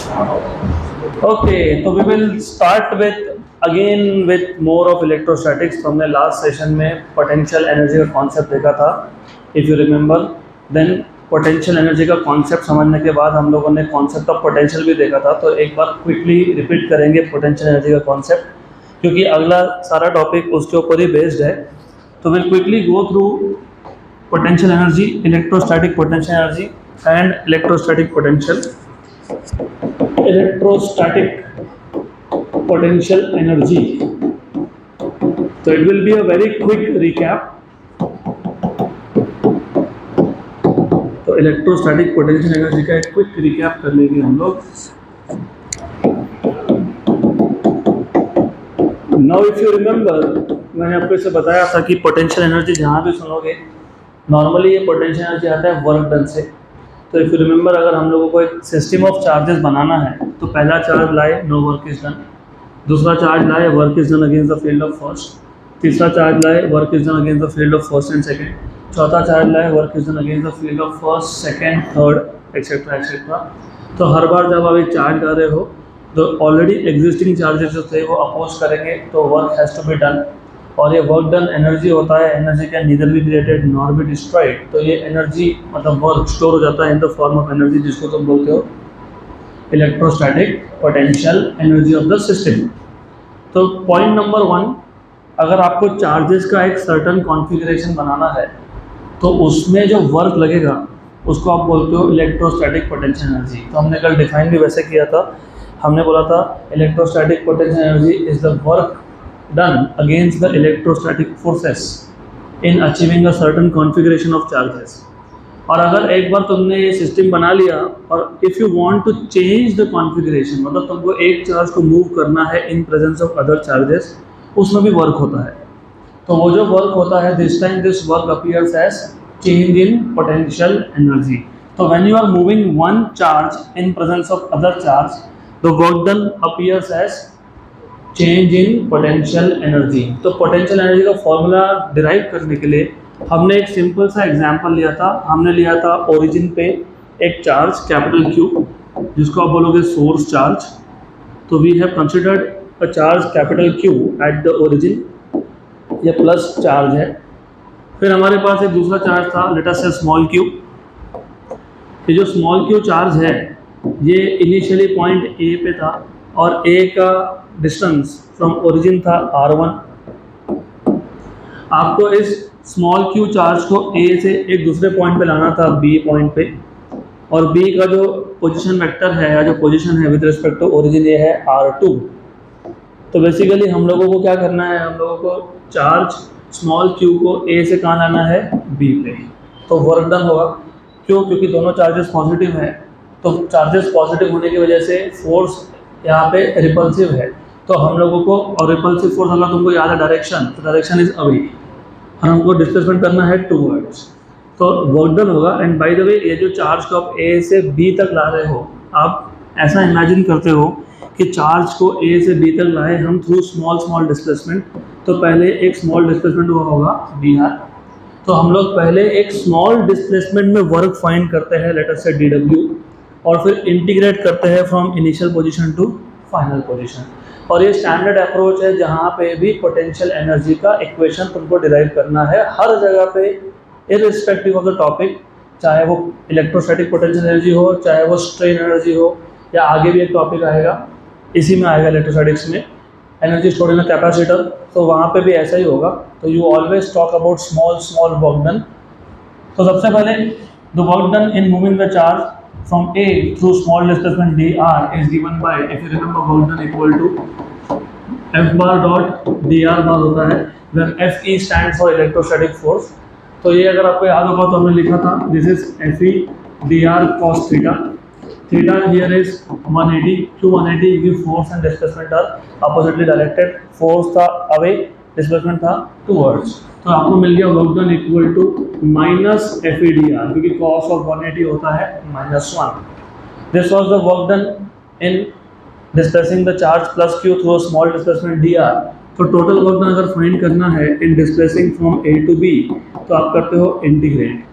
Okay, so we will start with more of electrostatics. तो हमने last session में potential energy का concept देखा था, if you remember. Then potential energy का कॉन्सेप्ट समझने के बाद हम लोगों ने कॉन्सेप्ट ऑफ पोटेंशियल भी देखा था. तो एक बार क्विकली रिपीट करेंगे पोटेंशियल एनर्जी का कॉन्सेप्ट, क्योंकि अगला सारा टॉपिक उसके ऊपर ही बेस्ड है. तो will quickly go through potential energy, electrostatic potential energy and electrostatic potential. Electrostatic potential energy. So it will be a very quick recap. तो इलेक्ट्रोस्टैटिक पोटेंशियल एनर्जी का एक क्विक रिकैप कर लेंगे हम लोग. नाउ इफ यू रिमेंबर, मैंने आपको इसे बताया था कि पोटेंशियल एनर्जी जहाँ भी सुनोगे नॉर्मली ये पोटेंशियल एनर्जी आता है वर्क डन से. तो इफ यू रिमेंबर, अगर हम लोगों को एक सिस्टम ऑफ चार्जेस बनाना है तो पहला चार्ज लाए नो वर्क इज डन, दूसरा चार्ज लाए work is done against the field of first, तीसरा चार्ज लाए work is done against the field of first and second, चौथा चार्ज लाए work is done against the field of first second third etcetera etcetera. तो हर बार जब आप एक charge डाल रहे हो तो ऑलरेडी एग्जिस्टिंग चार्जेस जो थे वो अपोज करेंगे, तो work has to be done. और ये वर्क डन एनर्जी होता है, energy can neither be created nor be destroyed. तो ये एनर्जी मतलब वर्क स्टोर हो जाता है in the form of energy, जिसको तुम बोलते हो electrostatic potential energy of the system. तो पॉइंट नंबर 1, अगर आपको चार्जेस का एक सर्टन कॉन्फ़िगरेशन बनाना है तो उसमें जो वर्क लगेगा उसको आप बोलते हो इलेक्ट्रोस्टैटिक पोटेंशियल एनर्जी. तो हमने कल डिफाइन भी वैसे किया था. हमने बोला था electrostatic potential energy is the work done against the electrostatic forces in achieving a certain configuration of charges. और अगर एक बार तुमने ये सिस्टम बना लिया और if you want to change the configuration, मतलब तुमको एक चार्ज को मूव करना है in presence of other charges, उसमें भी वर्क होता है. तो वो जो वर्क होता है, this time this work appears as change in potential energy. तो when you are moving one charge in presence of other charge, the work done appears as change in potential energy. तो potential energy का formula derive करने के लिए हमने एक simple सा example लिया था. हमने लिया था ओरिजिन पे एक चार्ज कैपिटल क्यू, जिसको आप बोलोगे सोर्स चार्ज. तो we have considered a charge capital Q at the origin, ये प्लस चार्ज है. फिर हमारे पास एक दूसरा चार्ज था, लेट अस से स्मॉल क्यू. ये जो स्मॉल क्यू चार्ज है ये इनिशियली पॉइंट ए पे था और ए का डिस्टेंस फ्रॉम ओरिजिन था r1. आपको इस स्मॉल क्यू चार्ज को ए से एक दूसरे पॉइंट पे लाना था b पॉइंट पे, और b का जो पोजीशन वेक्टर है या जो पोजीशन है विद रिस्पेक्ट टू ओरिजिन ये है r2. तो बेसिकली हम लोगों को क्या करना है, हम लोगों को चार्ज स्मॉल क्यू को a से कहाँ लाना है, b पे. तो वर्क डन होगा. क्यों? क्योंकि दोनों चार्जेस पॉजिटिव हैं. तो चार्जेस पॉजिटिव होने की वजह से फोर्स यहाँ पे रिपल्सिव है. तो हम लोगों को, और रिपल्सिव फोर्स अगर तुमको याद है डायरेक्शन, तो डायरेक्शन इज अवे, और हमको डिस्प्लेसमेंट करना है टूवर्ड्स. तो वर्क डन होगा. एंड बाय द वे, ये जो चार्ज को आप ए से बी तक ला रहे हो, आप ऐसा इमेजिन करते हो कि चार्ज को ए से बी तक लाए हम थ्रू स्मॉल स्मॉल डिस्प्लेसमेंट. तो पहले एक स्मॉल डिस्प्लेसमेंट हुआ होगा डी आर. तो हम लोग पहले एक स्मॉल डिस्प्लेसमेंट में वर्क फाइंड करते हैं, लेट अस से डी डब्ल्यू, और फिर इंटीग्रेट करते हैं from initial position to final position. और ये स्टैंडर्ड अप्रोच है जहाँ पे भी पोटेंशियल एनर्जी का इक्वेशन तुमको डिराइव करना है हर जगह पे, इररिस्पेक्टिव ऑफ द टॉपिक. चाहे वो इलेक्ट्रोस्टैटिक पोटेंशियल एनर्जी हो, चाहे वो स्ट्रेन एनर्जी हो, या आगे भी एक टॉपिक आएगा इसी में आएगा इलेक्ट्रोस्टैटिक्स में, energy stored in a capacitor. तो वहाँ पे भी ऐसा ही होगा. तो you always talk about small small work done. तो सबसे पहले the work done in moving the charge from A through small displacement dr is given by, if you remember, work done equal to F bar dot dr bar होता है, where Fe stands for electrostatic force. तो ये अगर आपको याद होगा तो हमने लिखा था this is Fe dr cos theta. Theta here is 180. To 180 give force and displacement are oppositely directed. Force था away, डिस्प्लेसमेंट था टूवर्ड्स. तो आपको मिल गया work done equal to minus F E D R, क्योंकि कॉस ऑफ 180 होता है -1. This was the work done in displacing the charge plus Q through small displacement D R. तो टोटल वर्क डन अगर find करना है in displacing from A to B, तो आप करते हो इंटीग्रेट.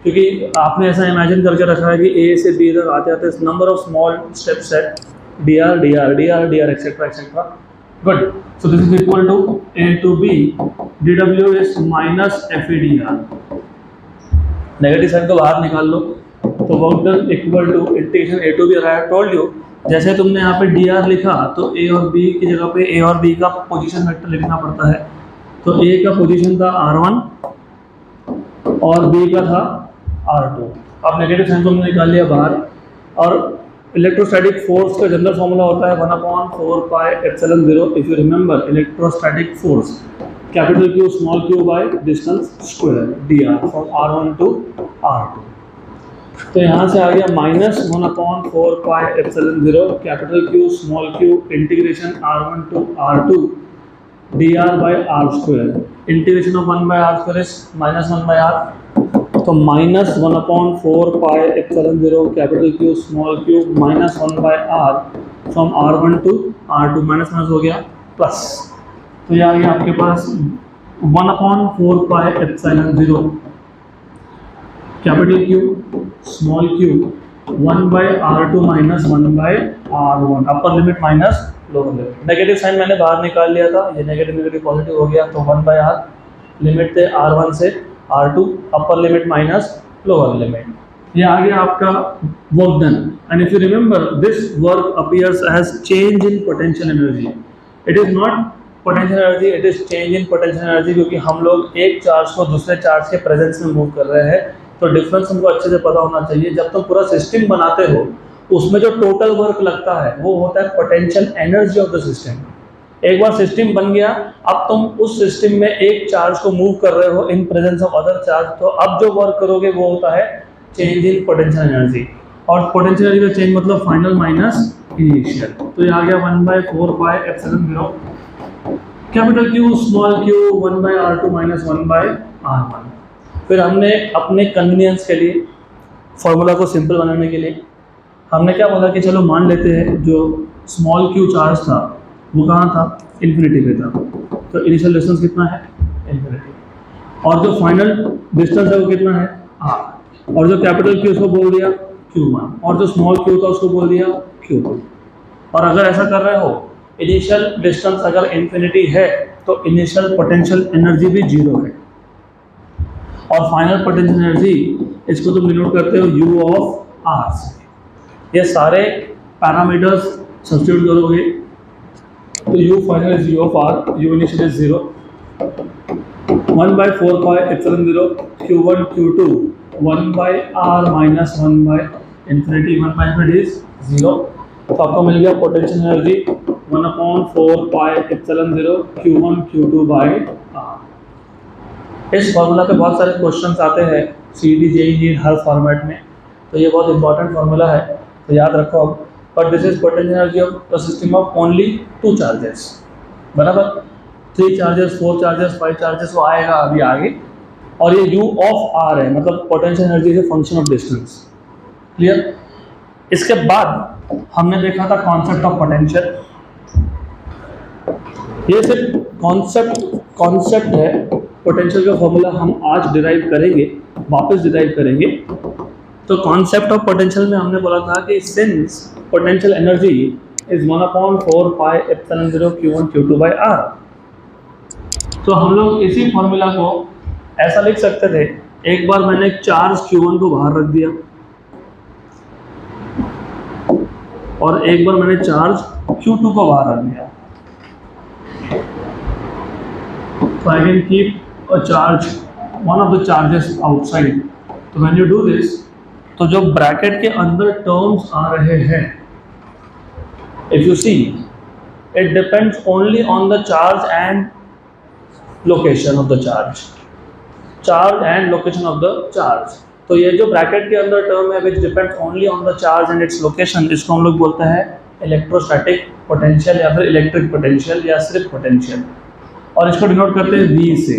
क्योंकि आपने ऐसा इमेजिन करके रखा है कि ए से बी तक आते आते नंबर ऑफ स्मॉल स्टेप्स है, d r d r d r d r etcetera etcetera. Good. So this is equal to A to B d W is minus F E D r. Negative sign को बाहर निकाल लो तो work done equal to integration A to B. I have told you, जैसे तुमने यहाँ पे D R लिखा तो ए और बी की जगह पे ए और बी का पोजीशन वेक्टर लिखना पड़ता है. तो ए का पोजीशन था r1 और बी का था r2. अब नेगेटिव साइन को हमने निकाल लिया बाहर. और इलेक्ट्रोस्टैटिक फोर्स का जनरल फॉर्मूला होता है 1/4 pi epsilon 0. If you remember, electrostatic force capital Q small q by distance square dr from r1 to r2. तो यहाँ से आ गया minus 1/4 pi epsilon 0 capital Q small q integration r1 to r2 dr by r square. Integration of 1 by r square is minus 1 by r. तो minus 1/4 pi epsilon 0 capital Q small q minus 1 by r from r1 to r2. Minus minus हो गया plus. तो ये आ गया आपके पास 1/4 pi epsilon 0 capital Q small q 1 by r2 minus 1 by r1. Upper limit minus lower limit. Negative sign मैंने बाहर निकाल लिया था, ये नेगेटिव नेगेटिव पॉजिटिव हो गया. तो 1 बाय r लिमिट थे r1 से r2, upper limit minus lower limit. ये आ गया आपका work done. And if you remember, this work appears as change in potential energy. It is not potential energy, it is change in potential energy, क्योंकि हम लोग एक charge को दूसरे चार्ज के प्रेजेंस में मूव कर रहे हैं. तो डिफरेंस हमको अच्छे से पता होना चाहिए. जब तुम पूरा सिस्टम बनाते हो उसमें जो टोटल वर्क लगता है वो होता है potential energy of the system. एक बार सिस्टम बन गया, अब तुम उस सिस्टम में एक चार्ज को मूव कर रहे हो in presence of other charge. तो अब जो वर्क करोगे वो होता है चेंज इन पोटेंशियल एनर्जी. और पोटेंशियल एनर्जी का चेंज मतलब फाइनल माइनस इनिशियल. तो ये आ गया 1/4 pi epsilon 0 capital Q small q 1 by r2 minus 1 by r1. फिर हमने अपने कन्वीनियंस के लिए, फॉर्मूला को सिंपल बनाने के लिए, हमने क्या बोला कि चलो मान लेते हैं जो स्मॉल q चार्ज था वो कहाँ था, इन्फिनिटी पे था. तो इनिशियल डिस्टेंस कितना है, इन्फिनिटी. और जो फाइनल डिस्टेंस है वो कितना है, r. और जो कैपिटल Q उसको बोल दिया q1, और जो स्मॉल q था उसको बोल दिया q2. और अगर ऐसा कर रहे हो, इनिशियल डिस्टेंस अगर इन्फिनिटी है तो इनिशियल पोटेंशियल एनर्जी भी जीरो है. और फाइनल पोटेंशियल एनर्जी, इसको तुम डिनोट करते हो u ऑफ r से. ये सारे पैरामीटर्स सब्स्टिट्यूट करोगे तो u final is u of r, u initial is 0, 1/4 pi epsilon 0 q1 q2 1 by r minus 1 by infinity. 1 by infinity is 0. तो आपको मिल गया potential energy 1/4 pi epsilon 0 q1 q2 by r. इस formula पे बहुत सारे क्वेश्चंस आते हैं सीडी जेई नीट हर फॉर्मेट में. तो ये बहुत इंपॉर्टेंट फार्मूला है, तो याद रखो अब. But this is potential energy of the system of only 2 charges. बराबर. 3 चार्जेस, 4 चार्जेस, 5 चार्जेस वो आएगा अभी आगे. और ये u ऑफ r है, मतलब potential energy is a function of distance. Clear. इसके बाद हमने देखा था कॉन्सेप्ट ऑफ पोटेंशियल. ये सिर्फ कॉन्सेप्ट है. पोटेंशियल का फॉर्मूला हम आज डिराइव करेंगे, वापस डिराइव करेंगे. तो कॉन्सेप्ट ऑफ पोटेंशियल में हमने बोला था कि since potential energy is 1/4 pi epsilon 0 q1 q2 by r. तो हम लोग इसी फॉर्मूला को ऐसा लिख सकते थे. एक बार मैंने चार्ज q1 को बाहर रख दिया और एक बार मैंने चार्ज q2 को बाहर रख दिया. So I can keep a charge, one of the charges outside. तो when you do this, तो जो ब्रैकेट के अंदर टर्म्स आ रहे हैं, if you see, it depends only on the charge and location of the charge. Charge and location of the charge. तो ये जो ब्रैकेट के अंदर टर्म है which depends only on the charge and its location, इसको हम लोग बोलते हैं इलेक्ट्रोस्टैटिक पोटेंशियल या फिर इलेक्ट्रिक पोटेंशियल या सिर्फ पोटेंशियल. और इसको डिनोट करते हैं V से.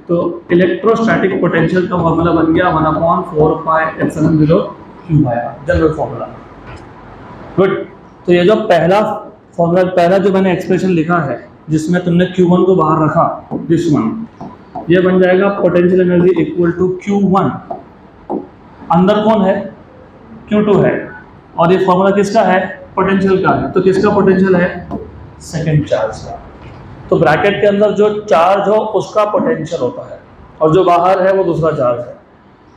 तो इलेक्ट्रोस्टैटिक पोटेंशियल का फॉर्मूला बन गया 1/4 pi epsilon 0 q by r, general formula. Good. तो ये जो पहला फॉर्मूला, पहला जो मैंने एक्सप्रेशन लिखा है जिसमें तुमने q1 को बाहर रखा, दिस वन, ये बन जाएगा potential energy equal to q1 अंदर कौन है, Q2 है, और ये फॉर्मूला किसका है, पोटेंशियल का है। तो किसका पोटेंशियल है, सेकंड चार्ज का। तो ब्रैकेट के अंदर जो चार्ज हो उसका पोटेंशियल होता है, और जो बाहर है वो दूसरा चार्ज है।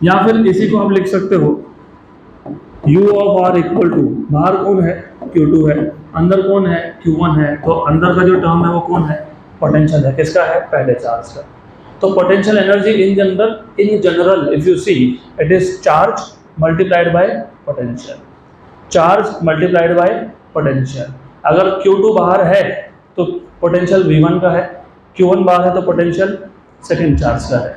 या फिर इसी को आप लिख सकते हो U of R equal to, बाहर कौन है, Q2 है, अंदर कौन है, Q1 है। तो अंदर का जो टर्म है वो कौन है, पोटेंशियल है, किसका है, पहले चार्ज का। तो potential energy in general if you see it is charge multiplied by potential, charge multiplied by potential. अगर Q2 बाहर है तो पोटेंशियल V1 का है, Q1 बाहर है तो पोटेंशियल सेकंड चार्ज का है।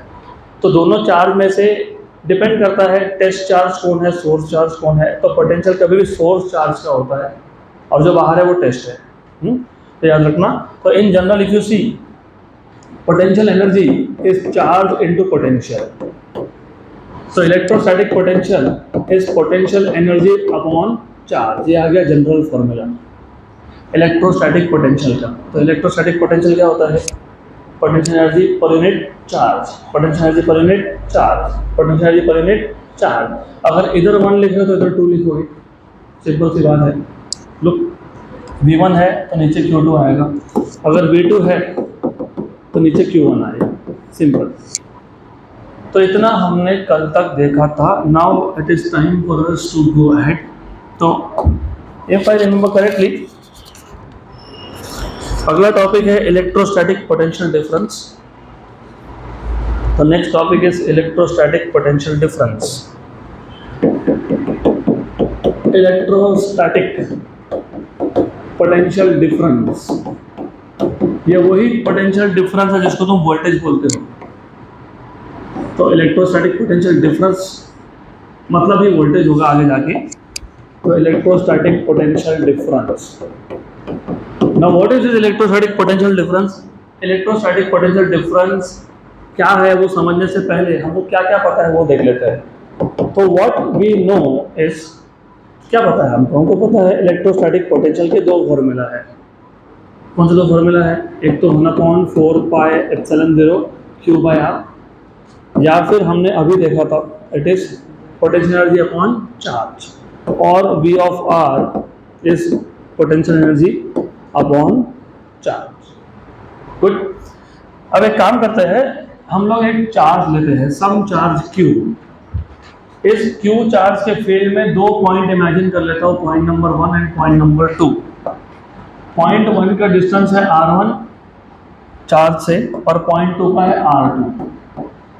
तो दोनों चार्ज में से डिपेंड करता है टेस्ट चार्ज कौन है, सोर्स चार्ज कौन है। तो पोटेंशियल कभी भी सोर्स चार्ज का होता है और जो बाहर है वो टेस्ट है। तो याद रखना। तो in general if you see potential energy is charge into potential. So electrostatic potential is potential energy upon charge। ये आ गया जनरल फॉर्मूला इलेक्ट्रोस्टैटिक पोटेंशियल का। तो इलेक्ट्रोस्टैटिक पोटेंशियल क्या होता है, potential energy per unit charge, potential energy per unit charge, potential energy per unit charge. अगर इधर 1 लिख रहे हो तो इधर 2 लिखोगे, सिंपल सी बात है। लुक, V1 है तो नीचे Q2 आएगा, अगर V2 है तो नीचे Q1 आएगा, सिंपल। तो इतना हमने कल तक देखा था। Now it is time for us to go ahead. तो इफ आई रिमेंबर करेक्टली अगला टॉपिक है इलेक्ट्रोस्टैटिक पोटेंशियल डिफरेंस। तो next topic is electrostatic potential difference. Electrostatic potential difference, ये वही पोटेंशियल डिफरेंस है जिसको तुम वोल्टेज बोलते हो। तो इलेक्ट्रोस्टैटिक पोटेंशियल डिफरेंस मतलब ही वोल्टेज होगा आगे जाके। तो electrostatic potential difference. Now what is this electrostatic potential difference? Electrostatic potential difference क्या है वो समझने से पहले हमको क्या क्या पता है वो देख लेते हैं। तो व्हाट वी नो इज, क्या पता है हमको पता है इलेक्ट्रोस्टैटिक पोटेंशियल के 2 फॉर्मूला है। कौन से 2 फॉर्मूला है? एक तो 1/4 pi epsilon 0 Q by R, या फिर हमने अभी देखा था it is potential energy upon charge, और V of R is potential energy upon charge. Good. अब एक काम करते हैं, हम लोग एक चार्ज लेते हैं, सम चार्ज Q। इस Q चार्ज के फील्ड में 2 पॉइंट इमेजिन कर लेता हूँ, point number 1 and point number 2। Point 1 का डिस्टेंस है R1 चार्ज से, और पॉइंट 2 का है R2।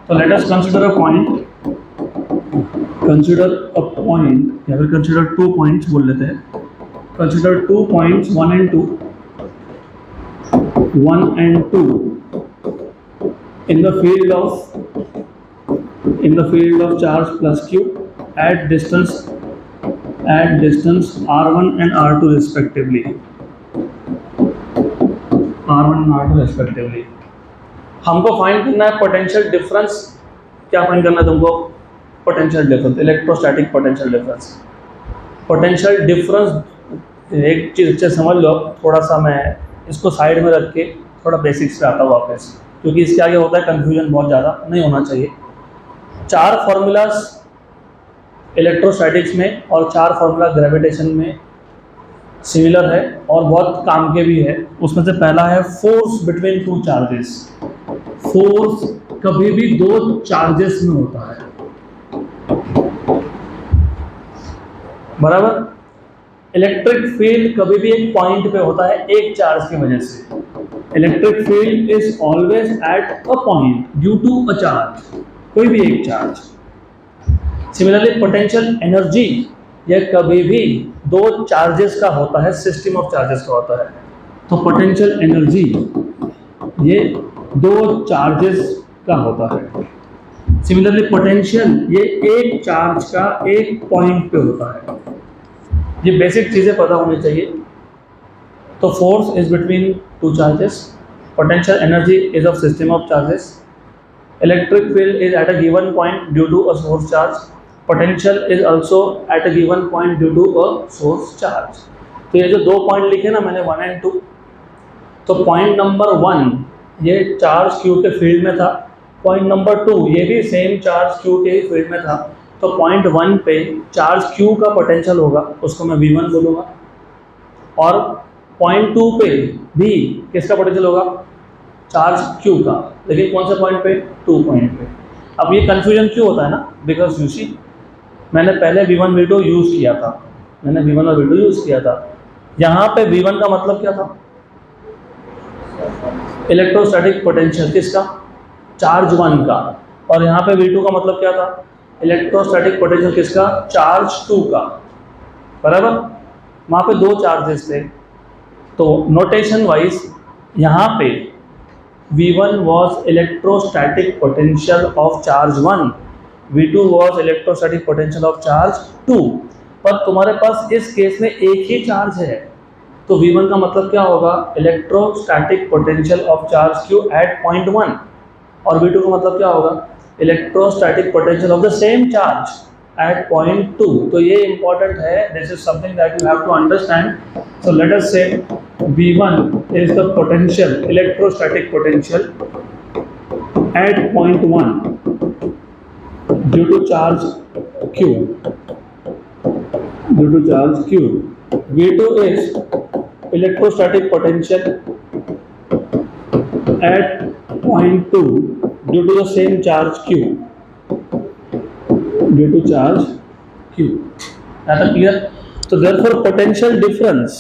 तो let us consider a point, consider a point, या फिर कंसीडर 2 पॉइंट्स बोल लेते हैं। Consider 2 points 1 and 2 in the field of charge plus Q at distance R1 and R2 respectively, हमको फाइंड करना है पोटेंशियल डिफरेंस। क्या फाइंड करना है तुमको? Potential difference, electrostatic potential difference. Potential difference एक चीज़ अच्छे समझ लो, थोड़ा सा मैं इसको साइड में रख के थोड़ा बेसिक्स पे आता हूँ वापस, क्योंकि इसके आगे होता है कन्फ्यूजन, बहुत ज़्यादा नहीं होना चाहिए। 4 फॉर्मूलाज इलेक्ट्रोस्टैटिक्स में और 4 फार्मूला ग्रेविटेशन में सिमिलर है और बहुत काम के भी है। उसमें से पहला है फोर्स बिटवीन 2 चार्जेस। फोर्स कभी भी 2 चार्जेस में होता है, बराबर। इलेक्ट्रिक फील्ड कभी भी एक पॉइंट पे होता है एक चार्ज की वजह से। Electric field is always at a point due to a charge, कोई भी एक चार्ज। सिमिलरली पोटेंशियल एनर्जी ये कभी भी 2 चार्जेस का होता है, सिस्टम ऑफ चार्जेस का होता है। तो पोटेंशियल एनर्जी ये 2 चार्जेस का होता है। सिमिलरली पोटेंशियल ये एक चार्ज का एक पॉइंट पे होता है। ये बेसिक चीज़ें पता होनी चाहिए। तो force is between 2 charges, potential energy is of system of charges, electric field is at a given point due to a source charge, potential is also at a given point due to a source charge. तो ये जो 2 point लिखे ना मैंने 1 and 2, तो point number 1 ये charge Q के field में था, पॉइंट नंबर 2 ये भी सेम चार्ज Q के ही फील्ड में था। तो पॉइंट 1 पे चार्ज Q का पोटेंशियल होगा, उसको मैं V1 बोलूँगा, और पॉइंट 2 पे भी किसका पोटेंशियल होगा, चार्ज Q का, लेकिन कौन से पॉइंट पे, 2 पॉइंट पे। अब ये कन्फ्यूजन क्यों होता है ना, बिकॉज यू सी मैंने पहले V1 V2 यूज़ किया था, मैंने V1 और V2 यूज़ किया था। यहाँ पे V1 का मतलब क्या था, इलेक्ट्रोस्टैटिक पोटेंशियल किसका, चार्ज 1 का, और यहाँ पे V2 का मतलब क्या था, इलेक्ट्रोस्टैटिक पोटेंशियल किसका, चार्ज 2 का, बराबर। वहाँ पे दो चार्जेस थे, तो नोटेशन वाइज यहाँ पे V1 was electrostatic potential of charge 1, V2 was electrostatic potential of charge 2। पर तुम्हारे पास इस केस में एक ही चार्ज है, तो V1 का मतलब क्या होगा, electrostatic potential of charge Q at point 1, और V2 का मतलब क्या होगा, electrostatic potential of the same charge at point 2। तो ये इंपॉर्टेंट है, this is something that you have to understand. So let us say V1 is the potential, electrostatic potential at point 1 due to charge Q, due to charge Q. V2 is electrostatic potential at point 2 due to the same charge Q, due to charge Q. That is clear? So therefore potential difference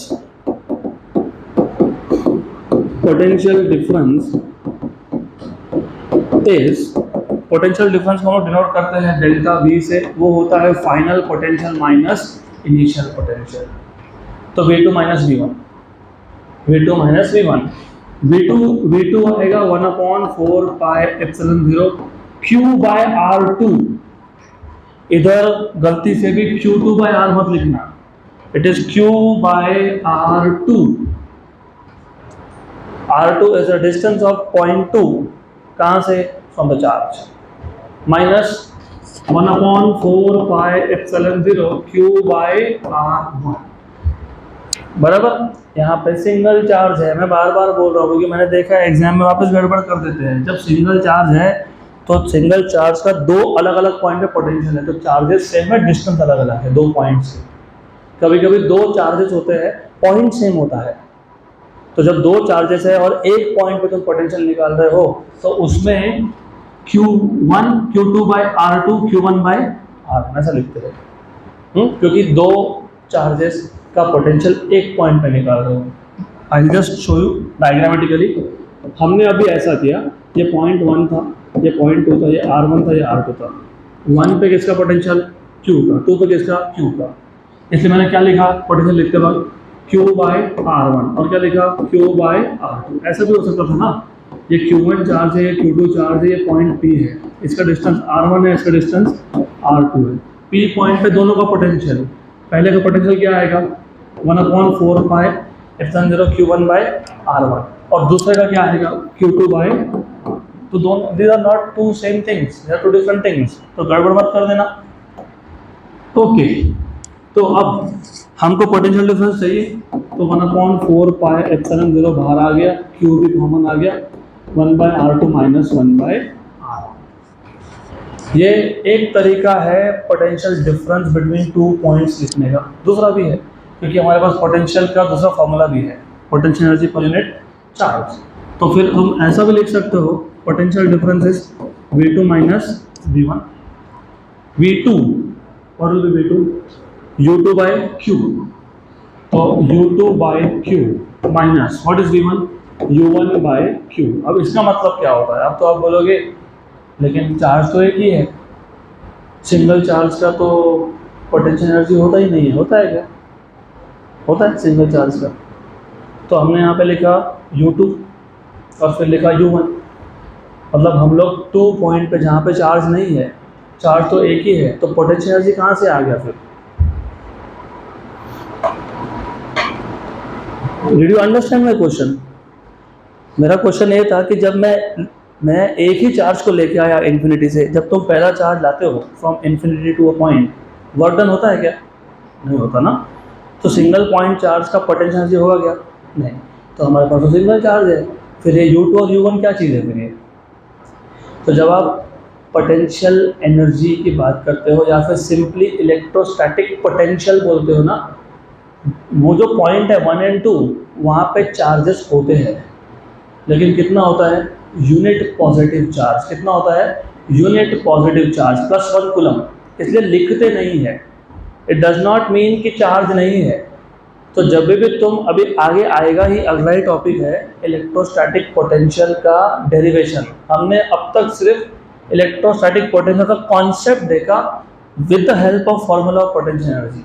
is, potential difference को हम denote करते हैं delta V से, वो होता है final potential minus initial potential. तो V2 minus V1, V2 minus V1, V2 आएगा 1/4 pi epsilon 0 Q by R2। इधर गलती से भी Q2 बाय R मत लिखना, it is Q by R2। R2 is a distance of 0.2, कहाँ से, from the charge, minus 1/4 pi epsilon 0 Q by R1, बराबर। यहाँ पे सिंगल चार्ज है, मैं बार बार बोल रहा हूँ क्योंकि मैंने देखा है एग्जाम में वापस गड़बड़ कर देते हैं। जब सिंगल चार्ज है तो सिंगल चार्ज का दो अलग अलग पॉइंट पे पोटेंशियल है, तो चार्जेस सेम है, डिस्टेंस अलग अलग है, दो पॉइंट से। कभी कभी दो चार्जेस होते हैं, पॉइंट सेम होता है, तो जब दो चार्जेस है और एक पॉइंट पे तुम पोटेंशियल निकाल रहे हो तो उसमें Q1 Q2 bye R2 Q1 bye R1 ऐसा लिखते हैं, क्योंकि दो चार्जेस का पोटेंशियल एक पॉइंट पे निकाल रहे हो। I will just show you diagrammatically. हमने अभी ऐसा किया, ये पॉइंट 1 था, ये पॉइंट 2 था, ये R1 था, ये R2 था। 1 पे किसका पोटेंशियल, Q का, 2 पे किसका, Q का, इसलिए मैंने क्या लिखा पोटेंशियल लिखते वक्त, Q बाय R1, और क्या लिखा, Q बाय R2। ऐसा भी हो सकता था ना, ये Q1 चार्ज है, ये Q2 चार्ज है, ये पॉइंट P है, इसका डिस्टेंस R1 है, इसका डिस्टेंस R2 है। P पॉइंट पे दोनों का पोटेंशियल, पहले का पोटेंशियल क्या आएगा, 1/4 pi epsilon 0 Q1 bye R1, और दूसरे का क्या आएगा, Q2 बाय। तो दोनों, these are not two same things, they are two different things, तो गड़बड़ मत कर देना। ओके, तो अब हमको पोटेंशियल डिफरेंस चाहिए, तो 1/4 पाई एप्सिलॉन 0 बाहर आ गया, Q भी कॉमन आ गया, 1/R2 माइनस 1/R। ये एक तरीका है potential difference between two points लिखने का। दूसरा भी है, क्योंकि हमारे पास पोटेंशियल का दूसरा फॉर्मूला भी है, potential energy per unit charge. तो फिर हम ऐसा भी लिख सकते हो, potential difference is V2 minus V1, V2 और V2 U2 by Q, तो U2 by Q minus what is V1, U1 by Q। अब इसका मतलब क्या होता है, अब तो आप बोलोगे लेकिन चार्ज तो एक ही है, सिंगल चार्ज का तो पोटेंशियल एनर्जी होता ही नहीं है, होता है क्या, होता है सिंगल चार्ज का। तो हमने यहाँ पे लिखा U2 और फिर लिखा U1, मतलब हम लोग 2 पॉइंट पे जहाँ पे चार्ज नहीं है, चार्ज तो एक ही है, तो पोटेंशियल एनर्जी कहाँ से आ गया फिर। Did you understand my question. मेरा क्वेश्चन ये था कि जब मैं एक ही चार्ज को लेके आया इन्फिनिटी से, जब तुम पहला चार्ज लाते हो from infinity to a point, work done होता है क्या, नहीं होता ना। तो सिंगल पॉइंट चार्ज का पोटेंशियल एनर्जी होगा क्या, नहीं। तो हमारे पास तो सिंगल चार्ज है, फिर ये U2 और U1 क्या चीज़ है फिर ये। तो जब आप पोटेंशियल एनर्जी की बात करते हो या फिर सिंपली इलेक्ट्रोस्टैटिक पोटेंशियल बोलते हो ना, वो जो पॉइंट है 1 एंड 2 वहाँ पे चार्जेस होते हैं, लेकिन कितना होता है, यूनिट पॉजिटिव चार्ज। कितना होता है, यूनिट पॉजिटिव चार्ज +1 कूलम। इसलिए लिखते नहीं है, इट डज नॉट मीन कि चार्ज नहीं है। तो जब भी तुम, अभी आगे आएगा ही, अगला ही टॉपिक है इलेक्ट्रोस्टैटिक पोटेंशियल का डेरिवेशन। हमने अब तक सिर्फ इलेक्ट्रोस्टैटिक पोटेंशियल का कॉन्सेप्ट देखा with the help of formula of potential energy.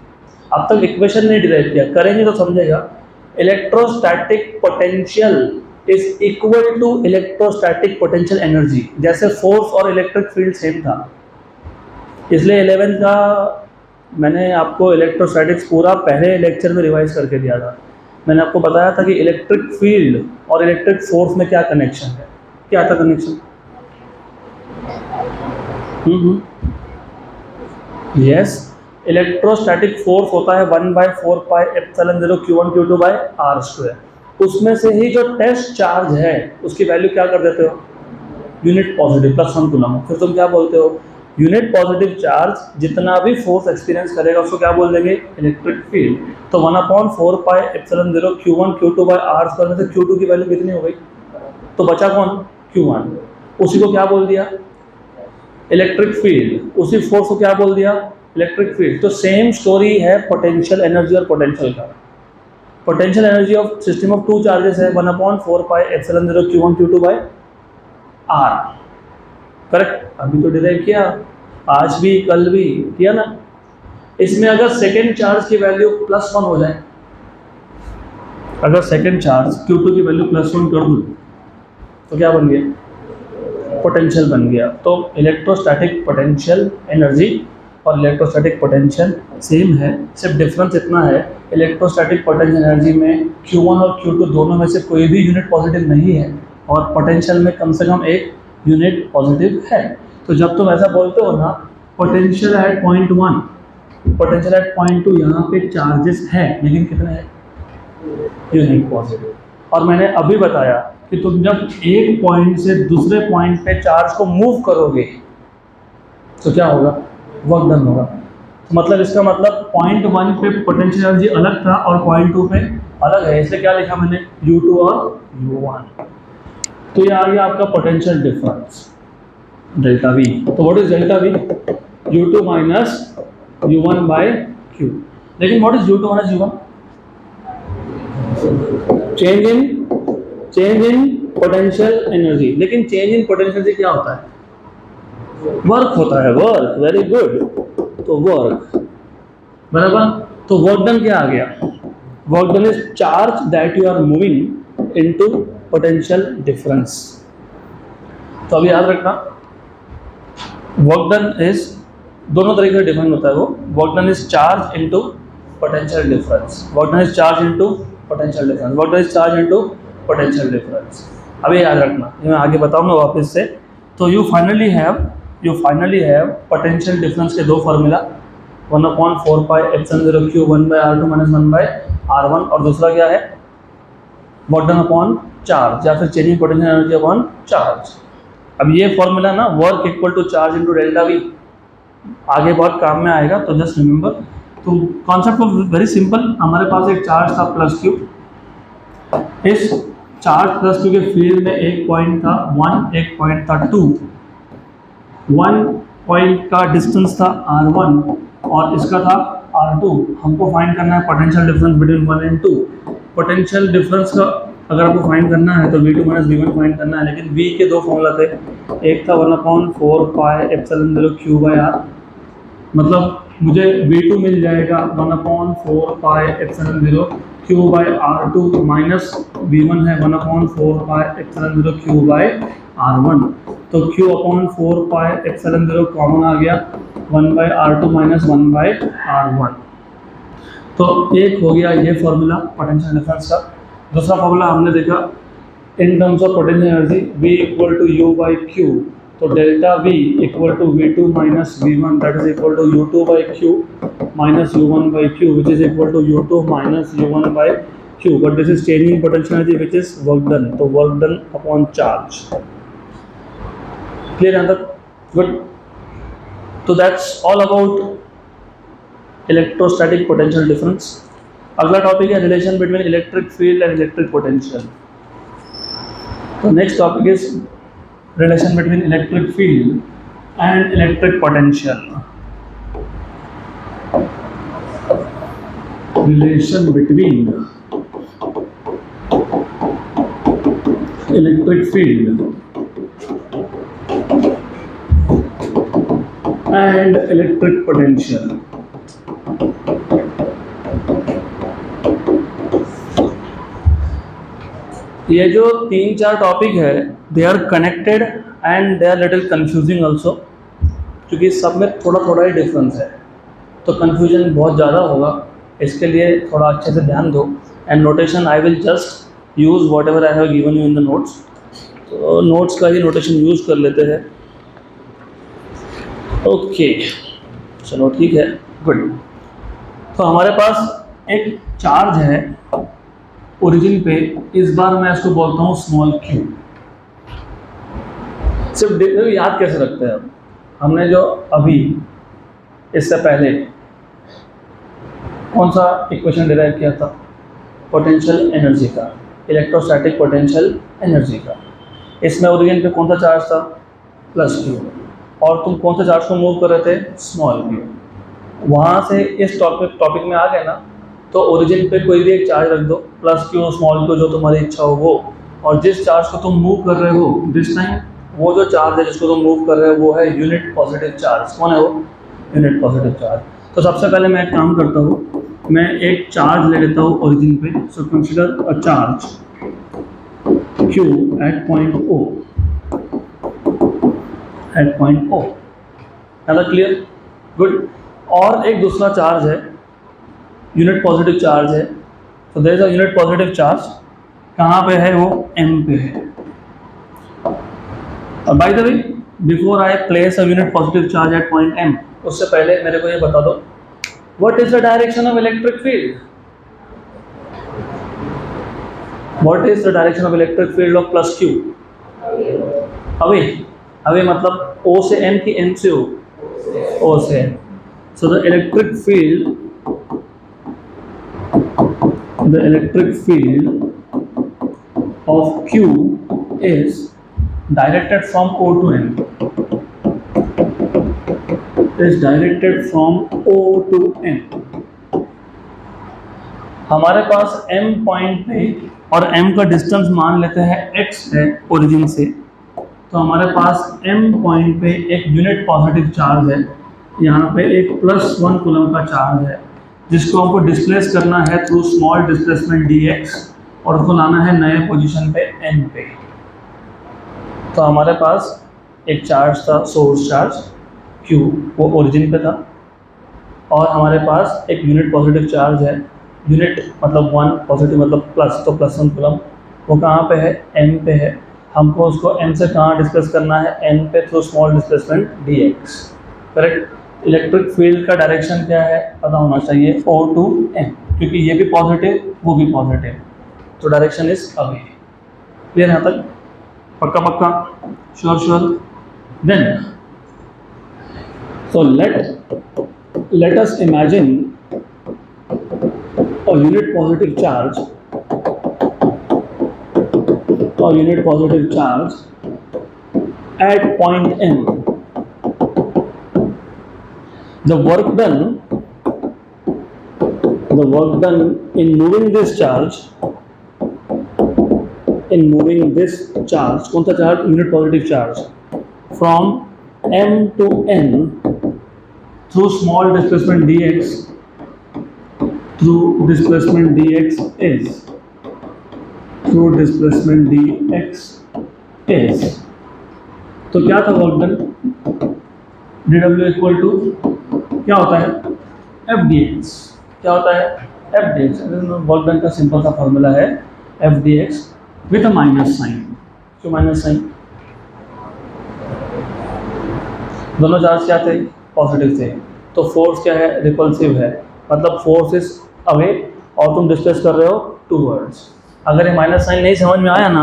अब तक इक्वेशन नहीं डिराइव किया, करेंगे तो समझेगा। Electrostatic potential is equal to electrostatic potential energy. जैसे फोर्स और इलेक्ट्रिक फील्ड सेम था, इसलिए 11th का मैंने आपको इलेक्ट्रोस्टैटिक्स पूरा पहले लेक्चर में रिवाइज करके दिया था। मैंने आपको बताया था कि इलेक्ट्रिक फील्ड और इलेक्ट्रिक फोर्स में क्या कनेक्शन है। क्या था कनेक्शन? यस, इलेक्ट्रोस्टैटिक फोर्स होता है 1/4πε0 Q1 Q2/r²। उसमें से ही जो टेस्ट चार्ज है उसकी वैल्यू क्या कर देते हो, यूनिट पॉजिटिव +1 कूलम। फिर तुम क्या बोलते हो, यूनिट पॉजिटिव चार्ज जितना भी फोर्स एक्सपीरियंस करेगा उसको क्या बोल देंगे, इलेक्ट्रिक फील्ड। तो 1/4πε0 Q1 Q2/r² में से Q2 की वैल्यू कितनी हो गई, तो बचा कौन, Q1। उसी को क्या बोल दिया, इलेक्ट्रिक फील्ड। उसी फोर्स को क्या बोल दिया, इलेक्ट्रिक फील्ड। तो सेम स्टोरी है पोटेंशियल एनर्जी और पोटेंशियल का। Potential energy of system of two charges है 1/4πε0 Q1 Q2/r। करेक्ट, अभी तो डिराइव किया, आज भी कल भी किया ना। इसमें अगर सेकेंड चार्ज की वैल्यू +1 हो जाए, अगर सेकेंड चार्ज Q2 की वैल्यू +1 कर दूँ तो क्या बन गया, पोटेंशियल बन गया। तो इलेक्ट्रोस्टैटिक पोटेंशियल एनर्जी और इलेक्ट्रोस्टैटिक पोटेंशियल सेम है, सिर्फ डिफरेंस इतना है, इलेक्ट्रोस्टैटिक पोटेंशियल एनर्जी में Q1 और Q2 दोनों में से कोई भी यूनिट पॉजिटिव नहीं है और पोटेंशियल में कम से कम एक यूनिट पॉजिटिव है। तो जब तुम ऐसा बोलते हो ना, potential at point 1, potential at point 2, यहाँ पे चार्जेस है लेकिन कितने हैं, यूनिट पॉजिटिव। और मैंने अभी बताया कि तुम जब एक पॉइंट से दूसरे पॉइंट पे चार्ज को मूव करोगे तो क्या होगा, वर्क डन होगा। तो मतलब इसका मतलब पॉइंट 1 पे पोटेंशियल एनर्जी अलग था और पॉइंट 2 पे अलग है, इसलिए क्या लिखा मैंने, U2 और U1। तो ये आ गया आपका पोटेंशियल डिफरेंस डेल्टा V। तो what is delta V, U2 minus U1/Q। लेकिन what is U2 minus U1, change in potential energy. लेकिन चेंज इन पोटेंशियल एनर्जी क्या होता है, वर्क होता है, वर्क। वेरी गुड, तो वर्क बराबर। तो वर्क डन क्या आ गया, work done is charge that you are moving into potential difference. तो अभी याद रखना, वर्क डन इज दोनों तरीके से डिफाइन होता है वो। Work done is charge into potential difference, work done is charge into potential difference, work done is charge into potential difference. अभी याद रखना, ये मैं आगे बताऊंगा वापस से। तो you finally have potential difference के दो formula, 1/4πε0 Q 1/r2 minus 1/r1, और दूसरा क्या है, वर्क डन अपॉन चार्ज या फिर changing potential energy upon charge. अब ये फॉर्मूला ना, work equal to charge into delta V, आगे बहुत काम में आएगा, तो जस्ट रिमेंबर। तो कॉन्सेप्ट ऑफ वेरी सिंपल, हमारे पास एक चार्ज था +Q, इस चार्ज +Q के फील्ड में एक पॉइंट था 1, एक पॉइंट था 2। 1 पॉइंट का डिस्टेंस था r1 और इसका था r2। हमको फाइंड करना है potential difference between 1 and 2। Potential difference का अगर आपको फाइंड करना है तो V2 माइनस V1 फाइंड करना है, लेकिन V के दो फॉर्मूला थे, एक था 1/4πε0 Q/r, मतलब मुझे V2 मिल जाएगा 1/4πε0 Q/r2 माइनस V1 है 1/4πε0 Q/r1। तो Q/4πε0 कॉमन आ गया, 1/r2 माइनस 1/r1। तो एक हो गया ये फॉर्मूला पोटेंशियल डिफरेंस का। दूसरा फॉर्मूला हमने देखा in terms of potential energy, V equal to U/Q। तो delta V equal to V2 minus V1, that is equal to U2/Q minus U1/Q, which is equal to U2 minus U1/Q। But this is changing potential energy which is work done, तो work done upon charge. Clear यहाँ तक? Good. तो that's all about electrostatic potential difference. अगला topic है relation between electric field and electric potential. तो next topic is relation between electric field and electric potential. Relation between electric field and electric potential. ये जो 3-4 topic है they are connected and they are little confusing also, क्योंकि सब में थोड़ा थोड़ा ही difference है, तो कंफ्यूजन बहुत ज़्यादा होगा. इसके लिए थोड़ा अच्छे से ध्यान दो. And notation I will just use what ever I have given you in the notes. तो नोट्स का ही नोटेशन यूज़ कर लेते हैं. ओके, चलो ठीक है, गुड. तो हमारे पास एक चार्ज है ओरिजिन पे. इस बार मैं इसको बोलता हूँ स्मॉल क्यू. सिर्फ याद कैसे रखते हैं. अब हमने जो अभी इससे पहले कौन सा इक्वेशन डिराइव किया था, पोटेंशियल एनर्जी का, इलेक्ट्रोस्टैटिक पोटेंशियल एनर्जी का. इसमें ओरिजिन पे कौन सा चार्ज था, प्लस क्यू, और तुम कौन सा चार्ज को मूव कर रहे थे, स्मॉल क्यू. वहाँ से इस टॉपिक में आ गए ना, तो ओरिजिन पे कोई भी एक चार्ज रख दो, प्लस क्यू स्मॉल क्यू जो तुम्हारी इच्छा हो वो, और जिस चार्ज को तुम मूव कर रहे हो दिस टाइम, वो जो चार्ज है जिसको तुम मूव कर रहे हो वो है यूनिट पॉजिटिव चार्ज. कौन है वो, यूनिट पॉजिटिव चार्ज. तो सबसे पहले मैं एक काम करता हूँ, मैं एक चार्ज ले लेता हूँ ओरिजिन पे. So consider a charge Q at point O. At point O. है ना क्लियर, गुड. और एक दूसरा चार्ज है, यूनिट पॉजिटिव चार्ज है. तो there is a unit positive charge. कहाँ पे है वो, M पे है. और by the way before I place a unit positive charge at point M, उससे पहले मेरे को ये बता दो, what is the direction of electric field? What is the direction of electric field of plus Q? Away. Away मतलब O से M की M से O? O से M. So the electric field of Q is directed from O to M. Is directed from O to M. हमारे पास M point पे, और M का distance मान लेते हैं x है ओरिजिन से. तो हमारे पास M पॉइंट पे एक यूनिट पॉजिटिव चार्ज है. यहाँ पे एक +1 कूलम का चार्ज है जिसको हमको डिस्प्लेस करना है थ्रू स्मॉल डिस्प्लेसमेंट dx, और उसको लाना है नए पोजीशन पे N पे. तो हमारे पास एक चार्ज था, सोर्स चार्ज Q, वो ओरिजिन पे था, और हमारे पास एक यूनिट पॉजिटिव चार्ज है. यूनिट मतलब 1, पॉजिटिव मतलब प्लस, तो +1 कूलम. वो कहाँ पे है, M पे है. हमको उसको M से कहाँ डिस्प्लेस करना है, N पे through small displacement dx. Correct. Electric field का डायरेक्शन क्या है पता होना चाहिए, O to M, क्योंकि ये भी पॉजिटिव वो भी पॉजिटिव, तो डायरेक्शन इज अवे. क्लियर यहाँ तक, पक्का पक्का, sure. Then so let us imagine a unit positive charge at point M. The work done in moving this charge, कौन सा charge, unit positive charge, from M to N through small displacement dx, तो क्या था work done, dw equal to क्या होता है, fdx. क्या होता है, fdx. वर्क डन का सिंपल सा फॉर्मूला है fdx with a minus sign. क्यों माइनस साइन, दोनों चार्ज क्या थे, पॉजिटिव थे. तो फोर्स क्या है, रिपल्सिव है, मतलब फोर्स इज अवे और तुम डिस्प्लेस कर रहे हो टूवर्ड्स. अगर ये माइनस साइन नहीं समझ में आया ना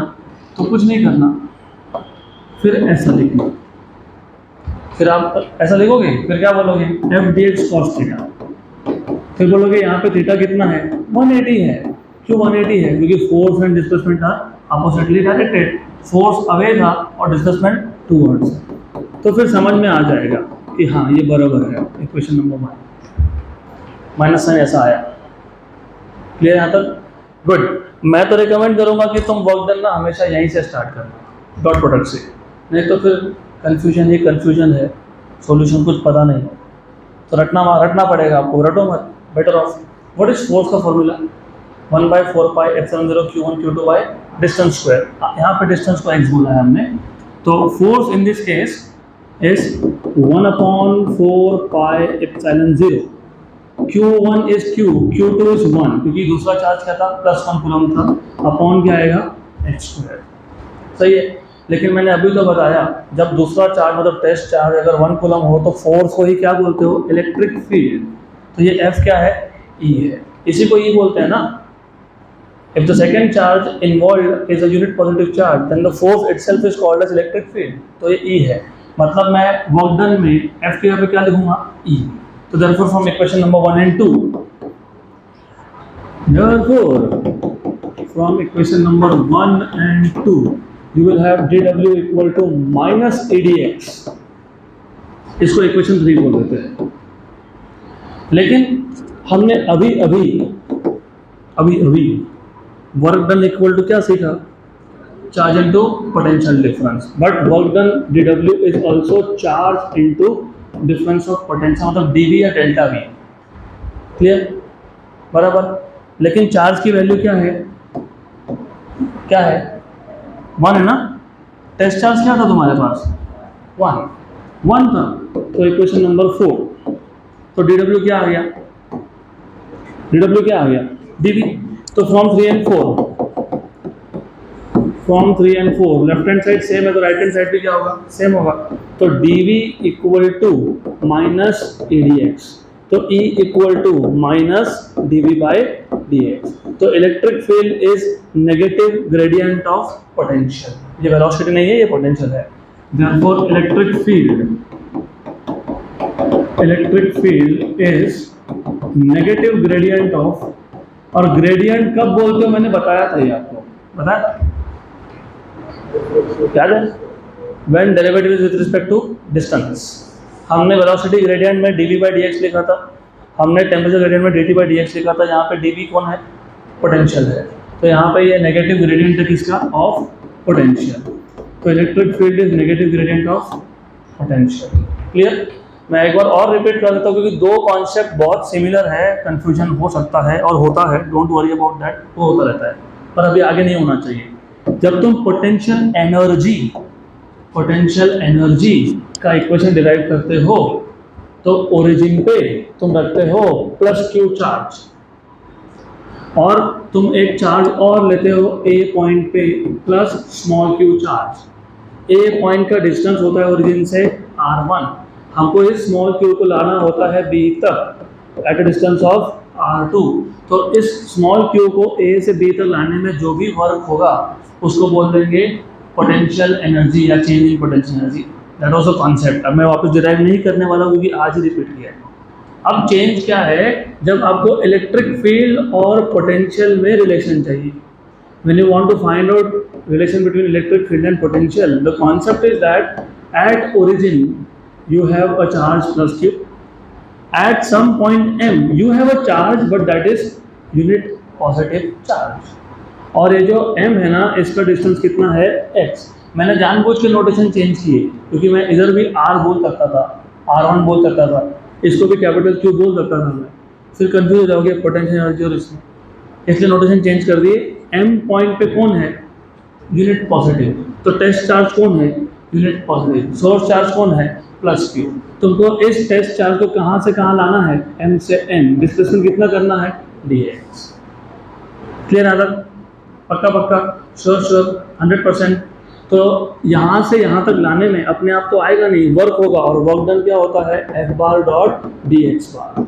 तो कुछ नहीं करना, फिर ऐसा लिखना फिर आप ऐसा लिखोगे, फिर क्या बोलोगे, F d x cos theta, फिर बोलोगे यहाँ पे थीटा कितना है, 180 है। क्यों 180 है? क्योंकि force and displacement are oppositely directed, force away था और डिस्प्लेसमेंट टूवर्ड्स। तो फिर समझ में आ जाएगा कि हाँ ये बराबर है इक्वेशन नंबर 1, माइनस साइन ऐसा आया। क्लियर यहाँ तक? गुड। मैं तो रिकमेंड करूँगा कि तुम वर्क डन ना हमेशा यहीं से स्टार्ट करना, डॉट प्रोडक्ट से, नहीं तो फिर कन्फ्यूजन ही कन्फ्यूजन है, सॉल्यूशन कुछ पता नहीं है तो रटना पड़ेगा आपको, रटो मत, better off. What is force का formula? 1/4πε0 q1 q2 by distance square. यहाँ पे डिस्टेंस को x बोला है हमने, तो force in this case is 1/4πε0। q1 is q, q2 is 1, क्योंकि दूसरा चार्ज क्या था, +1 कूलम था, अपॉन क्या आएगा, h²। सही है। लेकिन मैंने अभी तो बताया, जब दूसरा चार्ज मतलब टेस्ट चार्ज अगर 1 कूलम हो तो फोर्स को ही क्या बोलते हो, इलेक्ट्रिक फील्ड। तो ये F क्या है, E है, इसी को E बोलते हैं ना। If the second charge involved is a unit positive charge, then the force itself is called as electric field। तो ये E है, मतलब मैं वर्क डन में F के यहाँ पे क्या लिखूंगा, E। तो therefore from equation number 1 and 2, therefore from equation number 1 and 2 you will have dW equal to minus EDX। इसको इक्वेशन 3 बोल देते हैं। लेकिन हमने अभी वर्क डन इक्वल टू क्या सीखा, charge into potential difference, but work done dW is also charge into difference of potential, मतलब dV या डेल्टा V। क्लियर? बराबर। लेकिन चार्ज की वैल्यू क्या है, 1 है ना। टेस्ट चार्ज क्या था तुम्हारे पास, 1 था। तो इक्वेशन नंबर 4, तो dW क्या आ गया, dV। तो from 3 and 4 left hand side same है तो राइट हैंड साइड भी क्या होगा, सेम होगा। तो dV equal to minus EDX, तो E equal to minus dV by dx। तो electric field is negative gradient of potential, ये वेलोसिटी नहीं है, ये पोटेंशियल है। Therefore electric field is negative gradient of, और ग्रेडियंट कब बोलते हो मैंने बताया था, ये आपको बताया था, याद है? When derivative is with respect to distance. हमने वेलोसिटी ग्रेडियंट में dV बाय dx लिखा था, हमने टेम्परेचर ग्रेडियंट में dt बाय dx लिखा था। यहाँ पे dV कौन है, पोटेंशियल है, तो यहाँ पे ये नेगेटिव ग्रेडियंट है किसका, ऑफ पोटेंशियल। तो electric field is negative gradient of potential. Clear? मैं एक बार और रिपीट कर देता हूँ क्योंकि दो कॉन्सेप्ट बहुत सिमिलर है, कंफ्यूजन हो सकता है और होता है, डोंट वरी अबाउट दैट, वो होता रहता है, पर अभी आगे नहीं होना चाहिए। जब तुम पोटेंशियल एनर्जी का इक्वेशन डिराइव करते हो तो ओरिजिन पे तुम रखते हो +q चार्ज, और तुम एक चार्ज और लेते हो A पॉइंट पे +q चार्ज। A पॉइंट का डिस्टेंस होता है ओरिजिन से r1, हमको इस स्मॉल q को लाना होता है B तक at a distance of r2। तो इस स्मॉल q को A से B तक लाने में जो भी वर्क होगा उसको बोल देंगे पोटेंशियल एनर्जी या change in potential energy. That was the concept. अब मैं वापस डिराइव नहीं करने वाला क्योंकि आज ही रिपीट किया है। अब चेंज क्या है, जब आपको इलेक्ट्रिक फील्ड और पोटेंशियल में रिलेशन चाहिए, when you want to find out relation between electric field and potential, the concept is that at origin you have a charge +q, at some point m you have a charge but that is unit positive charge, और ये जो m है ना इसका distance कितना है x। मैंने जानबूझ के नोटेशन चेंज किए क्योंकि मैं इधर भी r बोल सकता था, r1 बोल सकता था, इसको भी कैपिटल Q बोल सकता था मैं, फिर कंफ्यूज हो जाओगे पोटेंशियल एनर्जी और इसमें, इसलिए नोटेशन चेंज कर दिए। m पॉइंट पे कौन है, यूनिट पॉजिटिव, तो टेस्ट चार्ज कौन है, यूनिट पॉजिटिव। सोर्स चार्ज कौन है, +q। तुमको इस टेस्ट चार्ज को कहाँ से कहाँ लाना है, m से n, डिस्प्लेसमेंट कितना करना है, dx। क्लियर है? पक्का श्योर 100%। तो यहाँ से यहाँ तक लाने में अपने आप तो आएगा नहीं, वर्क होगा, और वर्क डन क्या होता है, F बार डॉट dx बार।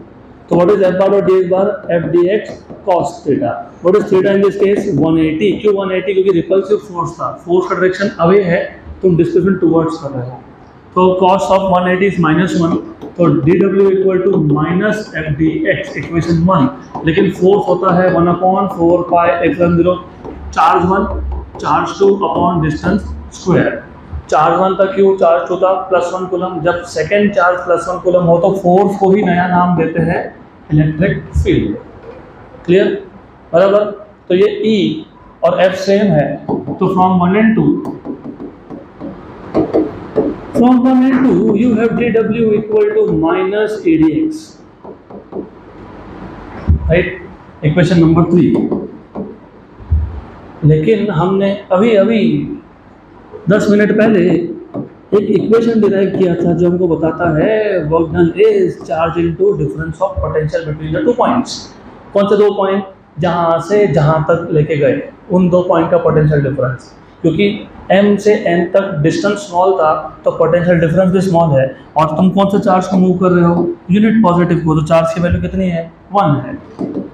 तो what is F bar dot dx bar, F dx cos theta. What is theta in this case, 180। क्यों 180? क्योंकि रिपल्सिव फोर्स था, फोर्स का डायरेक्शन अवे है, तुम डिस्प्लेसमेंट टुवर्ड्स कर रहे हो, तो कॉस ऑफ 180 इज -1, तो dw equal to minus f d x, equation 1। लेकिन फोर्स होता है 1/4 pi epsilon 0, charge 1 charge 2 upon distance square. Charge 1 था क्यू, चार्ज 2 था +1 कूलम। जब सेकेंड चार्ज +1 कूलम हो तो फोर्स को ही नया नाम देते हैं इलेक्ट्रिक फील्ड। क्लियर? बराबर। तो ये E और F सेम है, तो from 1 and 2 you have dw equal to minus ADX, right? Equation number 3। लेकिन हमने अभी 10 मिनट पहले एक इक्वेशन डिराइव किया था जो हमको बताता है work done is charge into difference of potential between the 2 points. कौन से 2 पॉइंट? जहां से जहां तक लेके गए उन 2 पॉइंट का पोटेंशियल डिफरेंस। क्योंकि m से n तक डिस्टेंस स्मॉल था तो पोटेंशियल डिफरेंस भी स्मॉल है। और तुम कौन से चार्ज को मूव कर रहे हो? यूनिट पॉजिटिव को, तो चार्ज की वैल्यू कितनी है? 1 है।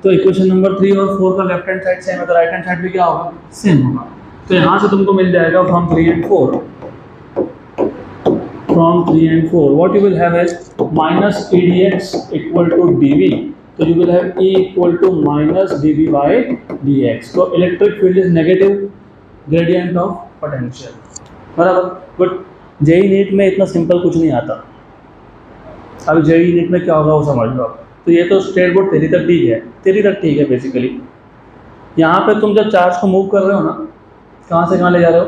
तो इक्वेशन नंबर 3 और 4 का लेफ्ट हैंड साइड सेम है, तो राइट हैंड साइड भी क्या होगा? सेम होगा। तो यहाँ से तुमको मिल जाएगा from 3 and 4 what you will have is minus ADX equal to dV, so you will have E equal to minus dV by dx। तो electric field is negative gradient of potential. बराबर। But JEE NEET में इतना simple कुछ नहीं आता। अब JEE NEET में क्या होगा वो समझ लो। तो ये तो स्टेट बोर्ड थ्योरी तक ठीक है बेसिकली। यहाँ पे तुम जब चार्ज को मूव कर रहे हो ना, कहाँ से कहाँ ले जा रहे हो?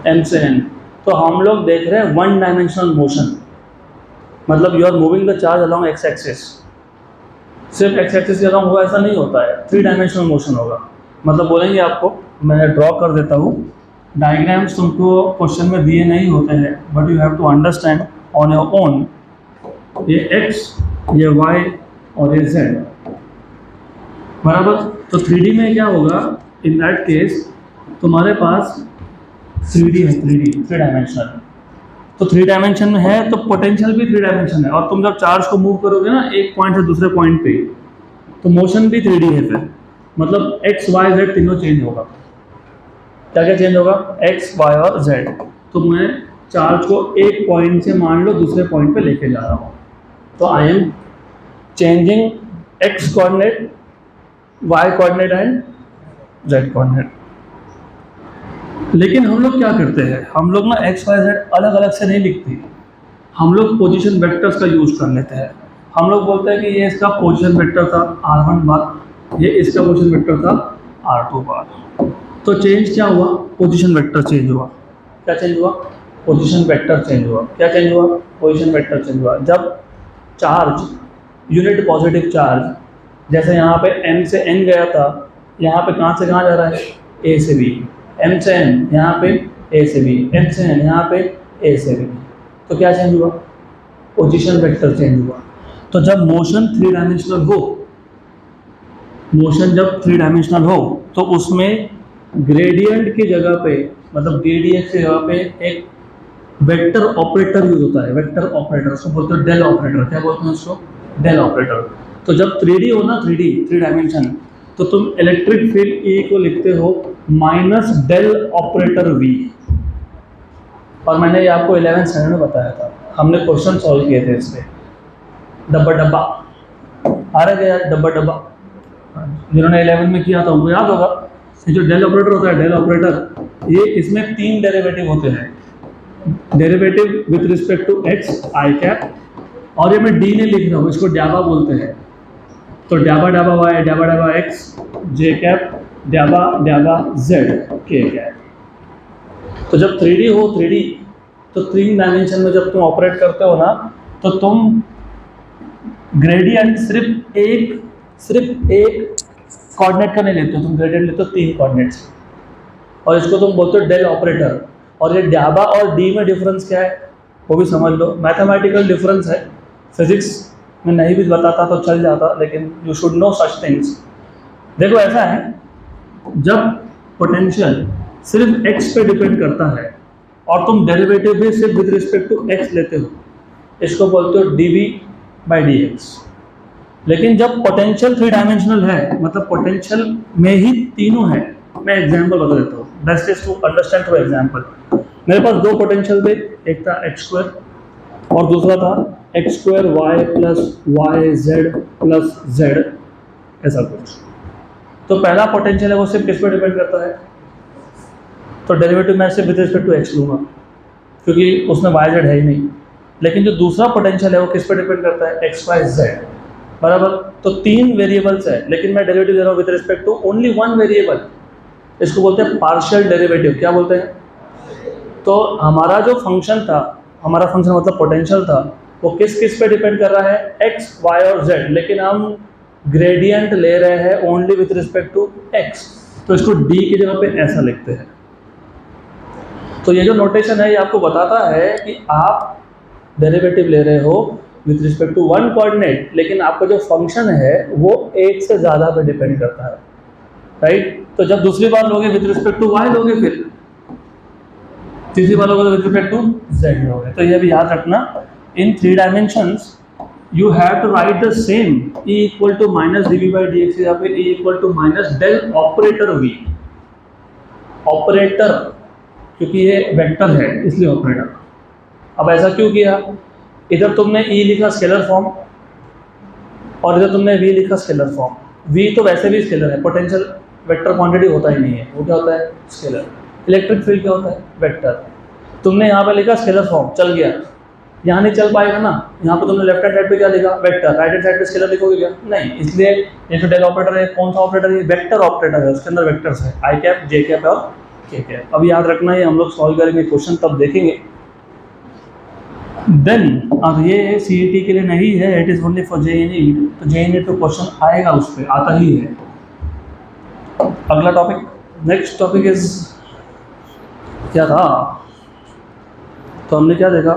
m से n। तो हम लोग देख रहे हैं 1 डायमेंशनल मोशन, मतलब you are moving the charge along x axis. सिर्फ एक्स एक्सिस के अलॉन्ग होगा ऐसा नहीं होता है, 3 डायमेंशनल मोशन होगा। मतलब बोलेंगे आपको, मैं ड्रॉ कर देता हूँ। डायग्राम्स तुमको क्वेश्चन में दिए नहीं होते हैं, but you have to understand on your own. ये x, ये y और ये z। बराबर। तो 3D में क्या होगा? इन दैट केस तुम्हारे पास 3D है, 3 डायमेंशनल। तो 3 डायमेंशन में है तो पोटेंशियल भी 3 डायमेंशन है। और तुम जब चार्ज को मूव करोगे ना एक पॉइंट से दूसरे पॉइंट पे, तो मोशन भी 3D है फिर। मतलब x, y, z तीनों चेंज होगा। क्या क्या चेंज होगा? x, y और z। तो मैं चार्ज को एक पॉइंट से मान लो दूसरे पॉइंट पे लेके जा रहा हूँ, तो I am changing x coordinate, y coordinate and z coordinate. लेकिन हम लोग क्या करते हैं? हम लोग ना एक्स वाई जेड अलग अलग से नहीं लिखते, हम लोग पोजीशन वेक्टर्स का यूज कर लेते हैं। हम लोग बोलते हैं कि ये इसका पोजीशन वेक्टर था r1 बार, ये इसका पोजीशन वेक्टर था r2 बार। तो चेंज क्या हुआ? पोजीशन वेक्टर चेंज हुआ। क्या चेंज हुआ? पोजीशन वेक्टर चेंज हुआ। क्या चेंज हुआ? पोजीशन वेक्टर चेंज हुआ। जब चार्ज यूनिट पॉजिटिव चार्ज, जैसे यहाँ पे m से n गया था, यहाँ पे कहाँ से कहाँ जा रहा है? a से b। m से n यहाँ पे a से b, m से n यहाँ पे a से b। तो क्या चेंज हुआ? पोजीशन वेक्टर चेंज हुआ। तो जब मोशन 3 डायमेंशनल हो, मोशन जब 3 डायमेंशनल हो तो उसमें ग्रेडियंट की जगह पे, मतलब dx की जगह पे एक वेक्टर ऑपरेटर यूज होता है। वेक्टर ऑपरेटर, उसको बोलते हैं डेल ऑपरेटर। क्या बोलते हैं उसको? Del operator. तो जब 3D हो ना, 3 डायमेंशन, तो तुम इलेक्ट्रिक फील्ड E को लिखते हो माइनस डेल ऑपरेटर V। और मैंने ये आपको 11th स्टैंडर्ड में बताया था, हमने क्वेश्चन सॉल्व किए थे इस पे। डब्बा आ रहा है यार, डब्बा जिन्होंने 11 में किया था उनको याद होगा। ये जो डेल ऑपरेटर होता है, डेल ऑपरेटर, ये इसमें 3 डेरिवेटिव होते हैं। Derivative with respect to x i cap, और ये मैं डी नहीं लिख रहा हूँ, इसको ड्याबा बोलते हैं। तो ड्याबा ड्याबा y, ड्याबा ड्याबा x, जे कैप, ड्याबा ड्याबा z, के कैप। तो जब 3D हो, 3D, तो 3 डायमेंशन में जब तुम ऑपरेट करते हो ना, तो तुम ग्रेडियंट सिर्फ एक कोऑर्डिनेट का नहीं लेते हो, तुम ग्रेडियंट लेते हो 3 कोऑर्डिनेट्स, और इसको तुम बोलते हो डेल ऑपरेटर। और ये ड्याबा और डी में डिफरेंस क्या है वो भी समझ लो, मैथमेटिकल डिफरेंस है। फिजिक्स में नहीं भी बताता तो चल जाता, लेकिन you should know such things. देखो ऐसा है, जब पोटेंशियल सिर्फ x पे डिपेंड करता है और तुम डेरिवेटिव भी सिर्फ विद रिस्पेक्ट टू x लेते हो, इसको बोलते हो dv बाई dx। लेकिन जब पोटेंशियल 3 डायमेंशनल है, मतलब पोटेंशियल में ही तीनों है। मैं एग्जांपल बता देता हूँ, best is to understand through example. मेरे पास दो पोटेंशियल थे, एक था एक्स स्क्वायर और दूसरा था x square y plus y z plus z, ऐसा कुछ। तो पहला पोटेंशियल है वो सिर्फ किस पर डिपेंड करता है, तो डेरिवेटिव मैं सिर्फ विद रिस्पेक्ट टू एक्स लूँगा क्योंकि उसमें वाई जेड है ही नहीं। लेकिन जो दूसरा पोटेंशियल है वो किस पर डिपेंड करता है, एक्स वाई जेड, बराबर। तो तीन वेरिएबल्स है लेकिन मैं डेरिवेटिव दे रहा हूँ with respect to only one variable, इसको बोलते हैं पार्शियल डेरिवेटिव। क्या बोलते हैं? तो हमारा जो फंक्शन था, हमारा फंक्शन मतलब पोटेंशियल था, वो किस किस पे डिपेंड कर रहा है, एक्स वाई और जेड, लेकिन हम ग्रेडियंट ले रहे हैं only with respect to x, तो इसको डी की जगह पे ऐसा लिखते हैं। तो ये जो नोटेशन है ये आपको बताता है कि आप डेरिवेटिव ले रहे हो with respect to one coordinate, लेकिन आपका जो फंक्शन है वो एक से ज़्यादा पे डिपेंड करता है, राइट। तो जब दूसरी बार लोगे विथ रिस्पेक्ट टू वाई लोगे, फिर तीसरी बार लोगे विथ रिस्पेक्ट टू जेड लोगे। तो ये भी याद रखना, in three dimensions you have to write the same, E equal to minus d v by d x या फिर E equal to minus del operator V, operator क्योंकि ये वेक्टर है इसलिए ऑपरेटर। अब ऐसा क्यों किया, इधर तुमने E लिखा स्केलर फॉर्म और इधर तुमने V लिखा स्केलर फॉर्म। V तो वैसे भी स्केलर है, पोटेंशियल वेक्टर क्वांटिटी होता ही नहीं है, वो क्या होता है, स्केलर। इलेक्ट्रिक फील्ड क्या होता है, वेक्टर। तुमने यहाँ पे लिखा स्केलर फॉर्म, चल गया, यहाँ नहीं चल पाएगा ना। यहाँ पे तुमने लेफ्ट हैंड साइड पे क्या लिखा, वेक्टर, राइट हैंड साइड पे स्केलर लिखोगे क्या, नहीं। इसलिए ये जो डेल ऑपरेटर है, कौन सा ऑपरेटर है, वेक्टर ऑपरेटर है, उसके अंदर वेक्टर्स है, आई कैप, जे कैप और के कैप। अब याद रखना है, हम लोग सॉल्व करेंगे क्वेश्चन तब देखेंगे। देन अब ये सीईटी के लिए नहीं है, it is only for JEE, तो जेईई तो क्वेश्चन आएगा, उस पर आता ही है। अगला टॉपिक, नेक्स्ट टॉपिक इज क्या था, तो हमने क्या देखा,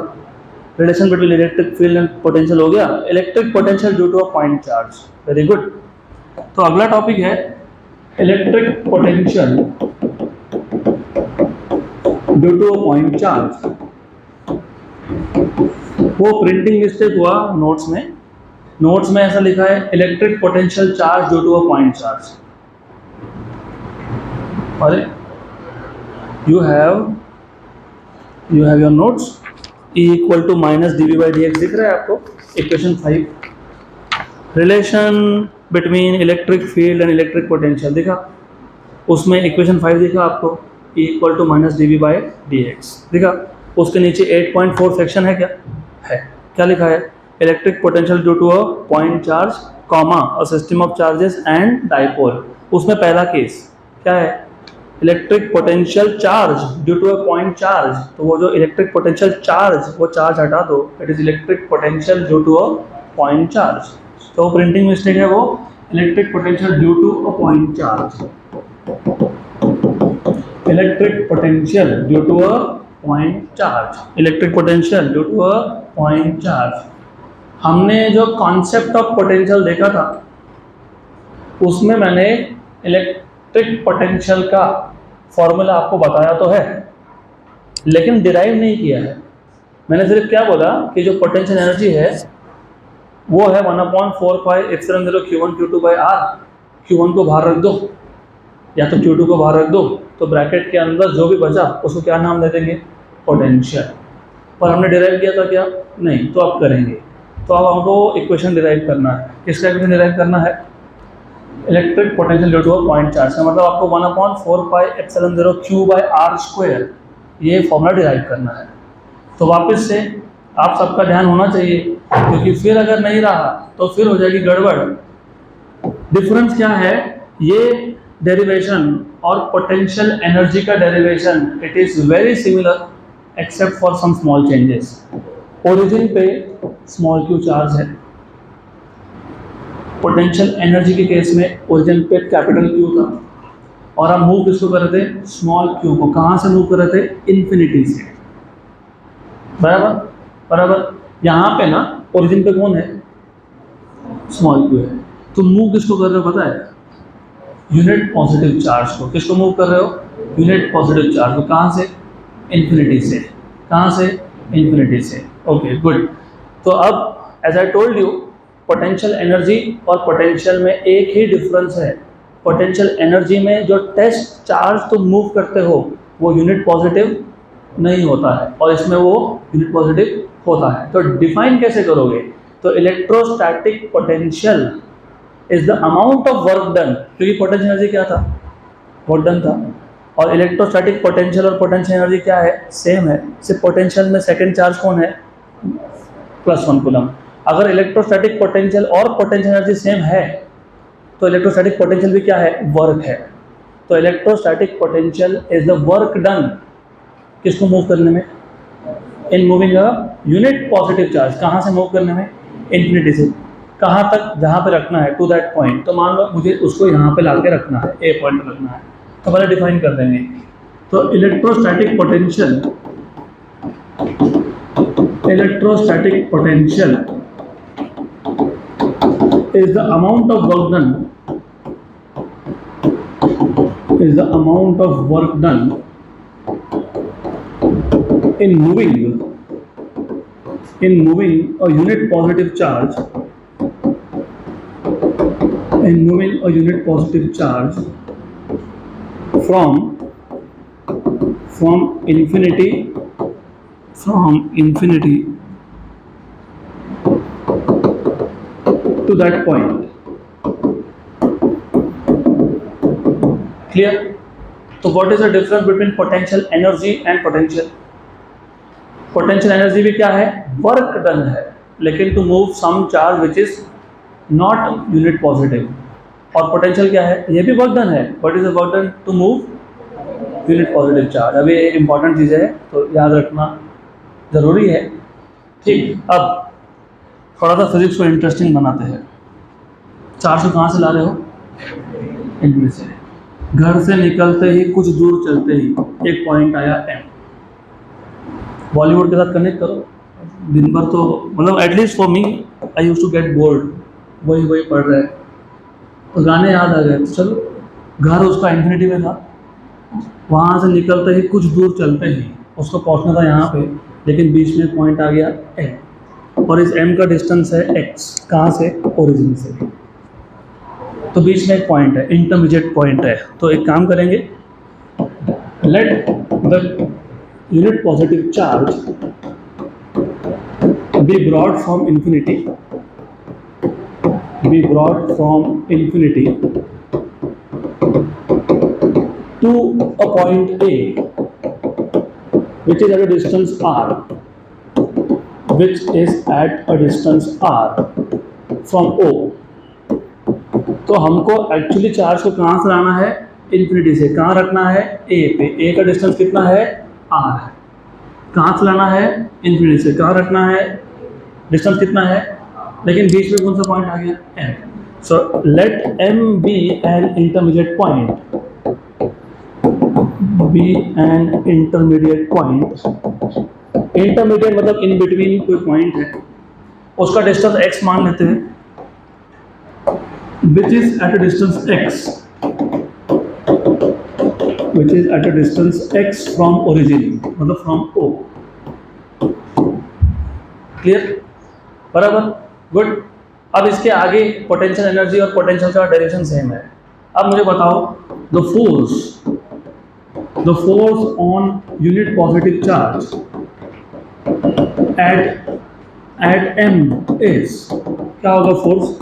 relation between electric field and potential हो गया, electric potential due to a point charge, very good. तो अगला टॉपिक है electric potential due to a point charge. वो प्रिंटिंग मिस्टेक हुआ नोट्स में ऐसा लिखा है electric potential charge due to a point charge. अरे you have your notes, E equal to minus dv by dx दिख रहा है आपको, equation 5, relation between electric field and electric potential दिखा, उसमें इक्वेशन 5 दिखा आपको, E equal to minus d v by d x दिखा। उसके नीचे 8.4 सेक्शन है, क्या लिखा है, electric potential due to a point charge comma a system of charges and dipole. उसमें पहला केस क्या है, electric potential charge due to a point charge, तो वो जो इलेक्ट्रिक पोटेंशियल चार्ज, वो चार्ज हटा दो, it is electric potential due to a point charge. तो प्रिंटिंग मिस्टेक है, वो electric potential due to a point charge, electric potential due to a point charge, electric potential due to a point charge. हमने जो concept of potential देखा था उसमें मैंने electric potential का फॉर्मूला आपको बताया तो है, लेकिन डिराइव नहीं किया है। मैंने सिर्फ क्या बोला कि जो पोटेंशियल एनर्जी है वो है 1/4 pi epsilon 0 Q1 Q2 by R। Q1 को बाहर रख दो या तो Q2 को बाहर रख दो, तो ब्रैकेट के अंदर जो भी बचा उसको क्या नाम दे देंगे, पोटेंशियल। पर हमने डिराइव किया था क्या, नहीं, तो अब करेंगे। तो अब हमको इक्वेशन डिराइव करना है, किसका इक्वेशन डिराइव करना है, electric potential due to a point charge का, मतलब आपको 1/4 pi epsilon 0 Q by R square, ये फॉर्मूला डिराइव करना है। तो वापस से आप सबका ध्यान होना चाहिए, क्योंकि फिर अगर नहीं रहा तो फिर हो जाएगी गड़बड़। डिफरेंस क्या है, ये डेरिवेशन और पोटेंशियल एनर्जी का derivation, it is very similar except for some small changes. Origin पे स्मॉल q चार्ज है, पोटेंशियल एनर्जी के केस में ओरिजिन पे कैपिटल Q था, और हम मूव किसको कर रहे थे, स्मॉल q को। कहाँ से मूव कर रहे थे, इन्फिनिटी से, बराबर। यहाँ पे ना ओरिजिन पे कौन है, स्मॉल q है, तो मूव किसको कर रहे हो पता है, यूनिट पॉजिटिव चार्ज को। किसको मूव कर रहे हो, यूनिट पॉजिटिव चार्ज को। कहाँ से, इन्फिनिटी से। कहाँ से, इन्फिनिटी से। Okay good. तो अब as I told you, potential energy और पोटेंशियल में एक ही डिफरेंस है। पोटेंशियल एनर्जी में जो टेस्ट चार्ज तुम मूव करते हो वो यूनिट पॉजिटिव नहीं होता है, और इसमें वो यूनिट पॉजिटिव होता है। तो डिफाइन कैसे करोगे? तो electrostatic potential is the amount of work done, क्योंकि पोटेंशियल एनर्जी क्या था? वर्क डन था। और इलेक्ट्रोस्टैटिक पोटेंशियल और पोटेंशियल एनर्जी क्या है? सेम है। सिर्फ पोटेंशियल में सेकंड चार्ज कौन है? +1 कूलम। अगर इलेक्ट्रोस्टैटिक पोटेंशियल और पोटेंशियल एनर्जी सेम है तो इलेक्ट्रोस्टैटिक पोटेंशियल भी क्या है? वर्क है। तो electrostatic potential is the work done किसको मूव करने में? In moving a unit positive charge. कहाँ से मूव करने में? इन्फिनिटी से। कहाँ तक? जहाँ पे रखना है, टू दैट पॉइंट। तो मान लो मुझे उसको यहाँ पे ला के रखना है, ए पॉइंट पे रखना है, तो पहले डिफाइन कर देंगे। तो electrostatic potential is the amount of work done in moving a unit positive charge from infinity to that point. Clear? तो what is the difference between potential energy and potential? Potential energy भी क्या है? Work done है, लेकिन to move some charge which is not unit positive. और potential क्या है? ये भी वर्क डन है, but is work done to move unit positive charge. अभी एक इंपॉर्टेंट चीज़ है, तो याद रखना ज़रूरी है। ठीक, अब थोड़ा सा फिजिक्स को इंटरेस्टिंग बनाते हैं। चार्ज को कहाँ से ला रहे हो? इनमें से। घर से निकलते ही कुछ दूर चलते ही एक पॉइंट आया एम। बॉलीवुड के साथ कनेक्ट करो, दिन भर तो मतलब at least for me I use to get bored, वही पढ़ रहे हैं तो गाने याद आ गए। तो चलो, घर उसका इन्फिनिटी में था, वहाँ से निकलते ही कुछ दूर चलते ही उसको पहुँचना था यहाँ पे, लेकिन बीच में पॉइंट आ गया एम, और इस एम का डिस्टेंस है एक्स। कहाँ से? ओरिजिन से। तो बीच में एक पॉइंट है, इंटरमीडिएट पॉइंट है। तो एक काम करेंगे, let the unit positive charge be brought from infinity to a point A which is at a distance r from O। तो हमको एक्चुअली चार्ज को कहाँ से लाना है? इन्फिनिटी से। कहाँ रखना है? ए पे। ए का डिस्टेंस कितना है? आर है। कहाँ से लाना है? इन्फिनिटी से। कहाँ रखना है? डिस्टेंस कितना है? लेकिन बीच में कौन सा पॉइंट आ गया? M. So let M be an intermediate point, intermediate मतलब इन बिटवीन कोई पॉइंट है, उसका डिस्टेंस एक्स मान लेते हैं, which is at a distance x from origin, मतलब from O। क्लियर? बराबर, गुड। अब इसके आगे पोटेंशियल एनर्जी और पोटेंशियल का डायरेक्शन सेम है। अब मुझे बताओ, the force on unit positive charge at M is, क्या होगा फोर्स?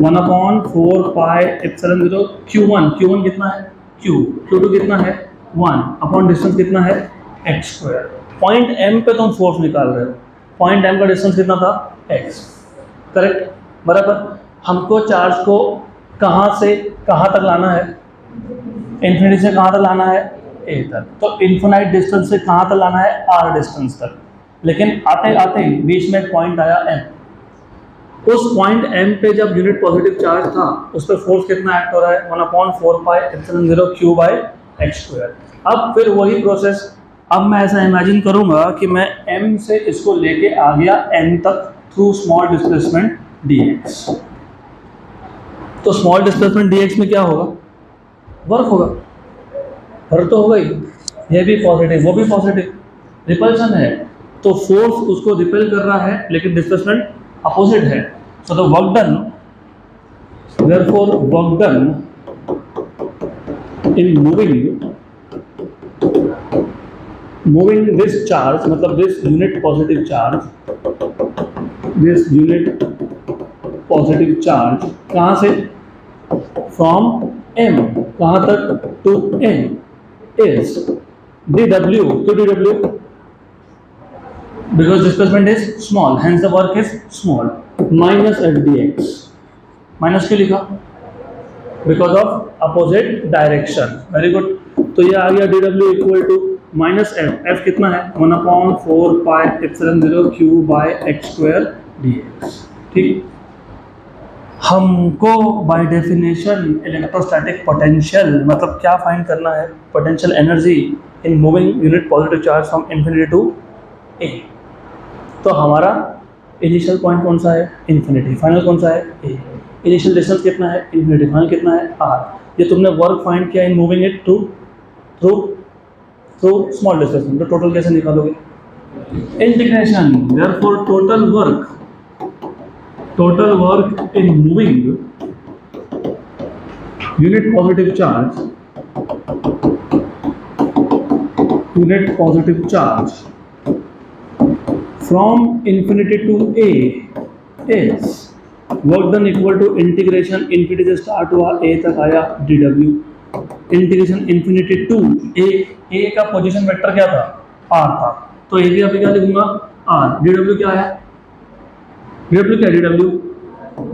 1/4πε0 Q1। Q1 कितना है? Q। Q2 कितना है? 1 अपॉन डिस्टेंस कितना है? x²। पॉइंट M पे तुम फोर्स निकाल रहे हो, पॉइंट M का डिस्टेंस कितना था? x। करेक्ट, बराबर। हमको चार्ज को कहाँ से कहाँ तक लाना है? इन्फिनिटी से कहाँ तक लाना है? A तक। तो इन्फिनाइट डिस्टेंस से कहाँ तक लाना है? R डिस्टेंस तक। लेकिन आते आते ही बीच में एक पॉइंट आया M। उस पॉइंट M पे जब यूनिट पॉजिटिव चार्ज था, उस पर फोर्स कितना एक्ट हो रहा है? 1/4πε0 Q/x²। अब फिर वही प्रोसेस, अब मैं ऐसा इमेजिन करूंगा कि मैं M से इसको लेके आ गया N तक थ्रू स्मॉल डिस्प्लेसमेंट dx। तो स्मॉल डिस्प्लेसमेंट dx में क्या होगा? वर्क होगा। वर्क तो होगा ही, ये भी पॉजिटिव वो भी पॉजिटिव, रिपल्शन है, तो फोर्स उसको रिपेल कर रहा है, लेकिन डिस्प्लेसमेंट अपोजिट है। So the work done, therefore work done in moving moving this charge मतलब this unit positive charge, this unit positive charge कहाँ से, फ्रॉम m कहाँ तक, टू n इज dw, क्यों dw, because displacement is small, hence the work is small, minus f dx, minus क्यों लिखा, because of opposite direction, very good. तो ये आ गया dw equal to minus f, f कितना है 1/4 pi epsilon 0 Q by x square dx, ठीक। हमको बाय डेफिनेशन इलेक्ट्रोस्टैटिक पोटेंशियल मतलब क्या फाइंड करना है, potential energy in moving unit positive charge from infinity to A. तो हमारा इनिशियल पॉइंट कौन सा है, इन्फिनिटी, फाइनल कौन सा है ए। इनिशियल डिस्टेंस कितना है इन्फिनिटी, फाइनल कितना है आर। ये तुमने वर्क फाइंड किया in moving it through through through small displacement, तो टोटल कैसे निकालोगे, integration, therefore total work in moving unit positive charge from infinity to a is work done equal to integration infinity से start हुआ a तक आया dw, integration infinity to a का position vector क्या था r था, तो a की क्या लिखूंगा r, dw क्या है, dw क्या है, dw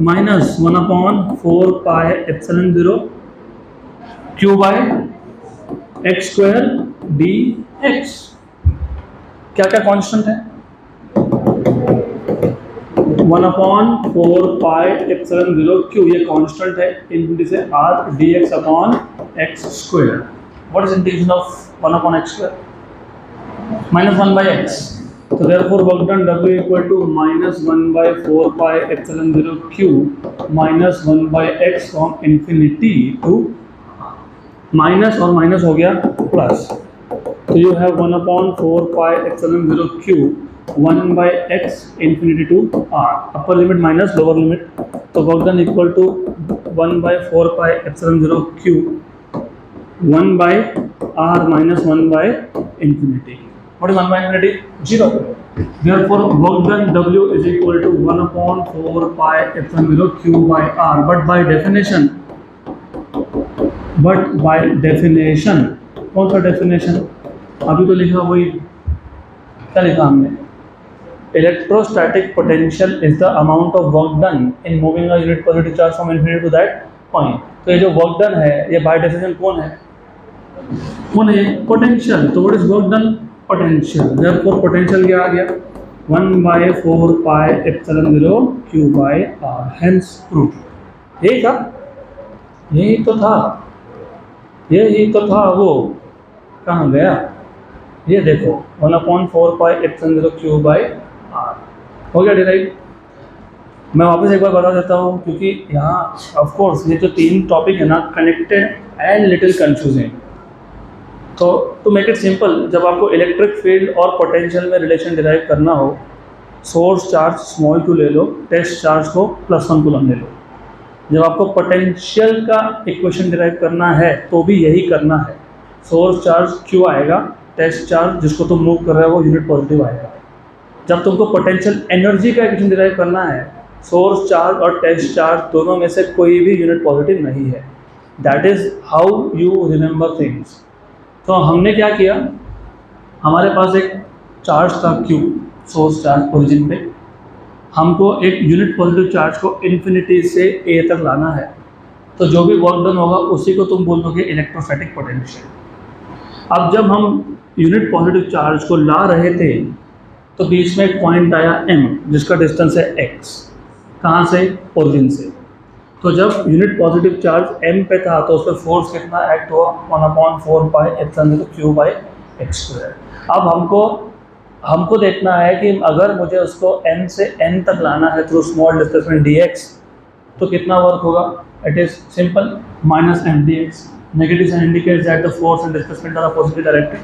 minus 1/4 pi epsilon 0 Q by x square d x. क्या क्या कांस्टेंट है, 1/4 पाई एप्सिलॉन 0 क्यू, ये कांस्टेंट है, इनफिनिटी से r d x upon x square. What is integration of 1/x square, minus 1/x, तो therefore work done W equal to minus 1/4 pi epsilon 0 q minus 1/x from infinity to minus और minus हो गया plus, तो you have 1/4 pi epsilon 0 q 1/x infinity to r, upper limit minus lower limit, तो work done equal to 1/4 pi epsilon 0 q 1/r minus 1/infinity. What is 1/infinity? 0. Therefore, work done W is equal to 1/4 pi epsilon 0 q by r. But by definition, कौन सा definition? अभी तो लिखा वही, क्या लिखा हमने? Electrostatic potential is the amount of work done in moving a unit positive charge from infinity to that point. तो ये जो work done है, ये by definition कौन है? Potential. तो what is work done? Potential. Therefore potential क्या आ गया 1/4 pi epsilon 0 q by r, hence proof। यही था, यही तो था वो कहाँ गया, ये देखो 1/4 pi epsilon 0 q by r हो गया डिराइव। मैं वापस एक बार बता देता हूँ क्योंकि यहाँ ऑफ कोर्स ये जो तीन टॉपिक है ना कनेक्टेड एंड लिटिल कंफ्यूजिंग। तो टू मेक इट सिंपल, जब आपको इलेक्ट्रिक फील्ड और पोटेंशियल में रिलेशन डिराइव करना हो, सोर्स चार्ज स्मॉल q ले लो, टेस्ट चार्ज को +1 कूलम ले लो। जब आपको पोटेंशियल का इक्वेशन डिराइव करना है तो भी यही करना है, सोर्स चार्ज q आएगा, टेस्ट चार्ज जिसको तुम मूव कर रहे हो वो यूनिट पॉजिटिव आएगा। जब तुमको पोटेंशियल एनर्जी का इक्वेशन डिराइव करना है, सोर्स चार्ज और टेस्ट चार्ज दोनों में से कोई भी यूनिट पॉजिटिव नहीं है। That is how you remember things. तो हमने क्या किया, हमारे पास एक चार्ज था q, सोर्स चार्ज ओरिजिन पे, हमको एक यूनिट पॉजिटिव चार्ज को इन्फिनिटी से a तक लाना है, तो जो भी वर्क डन होगा उसी को तुम बोलोगे इलेक्ट्रोस्टैटिक पोटेंशियल। अब जब हम यूनिट पॉजिटिव चार्ज को ला रहे थे तो बीच में एक पॉइंट आया m जिसका डिस्टेंस है x, कहाँ से, ओरिजिन से। तो जब यूनिट पॉजिटिव चार्ज m पे था तो उस पर फोर्स कितना एक्ट हुआ 1/4 pi epsilon 0 q by x square. अब हमको देखना है कि अगर मुझे उसको n से n तक लाना है थ्रू स्मॉल डिस्प्लेसमेंट dx तो कितना वर्क होगा, it is simple -m dx। Negative sign indicates that the force and displacement are oppositely directed.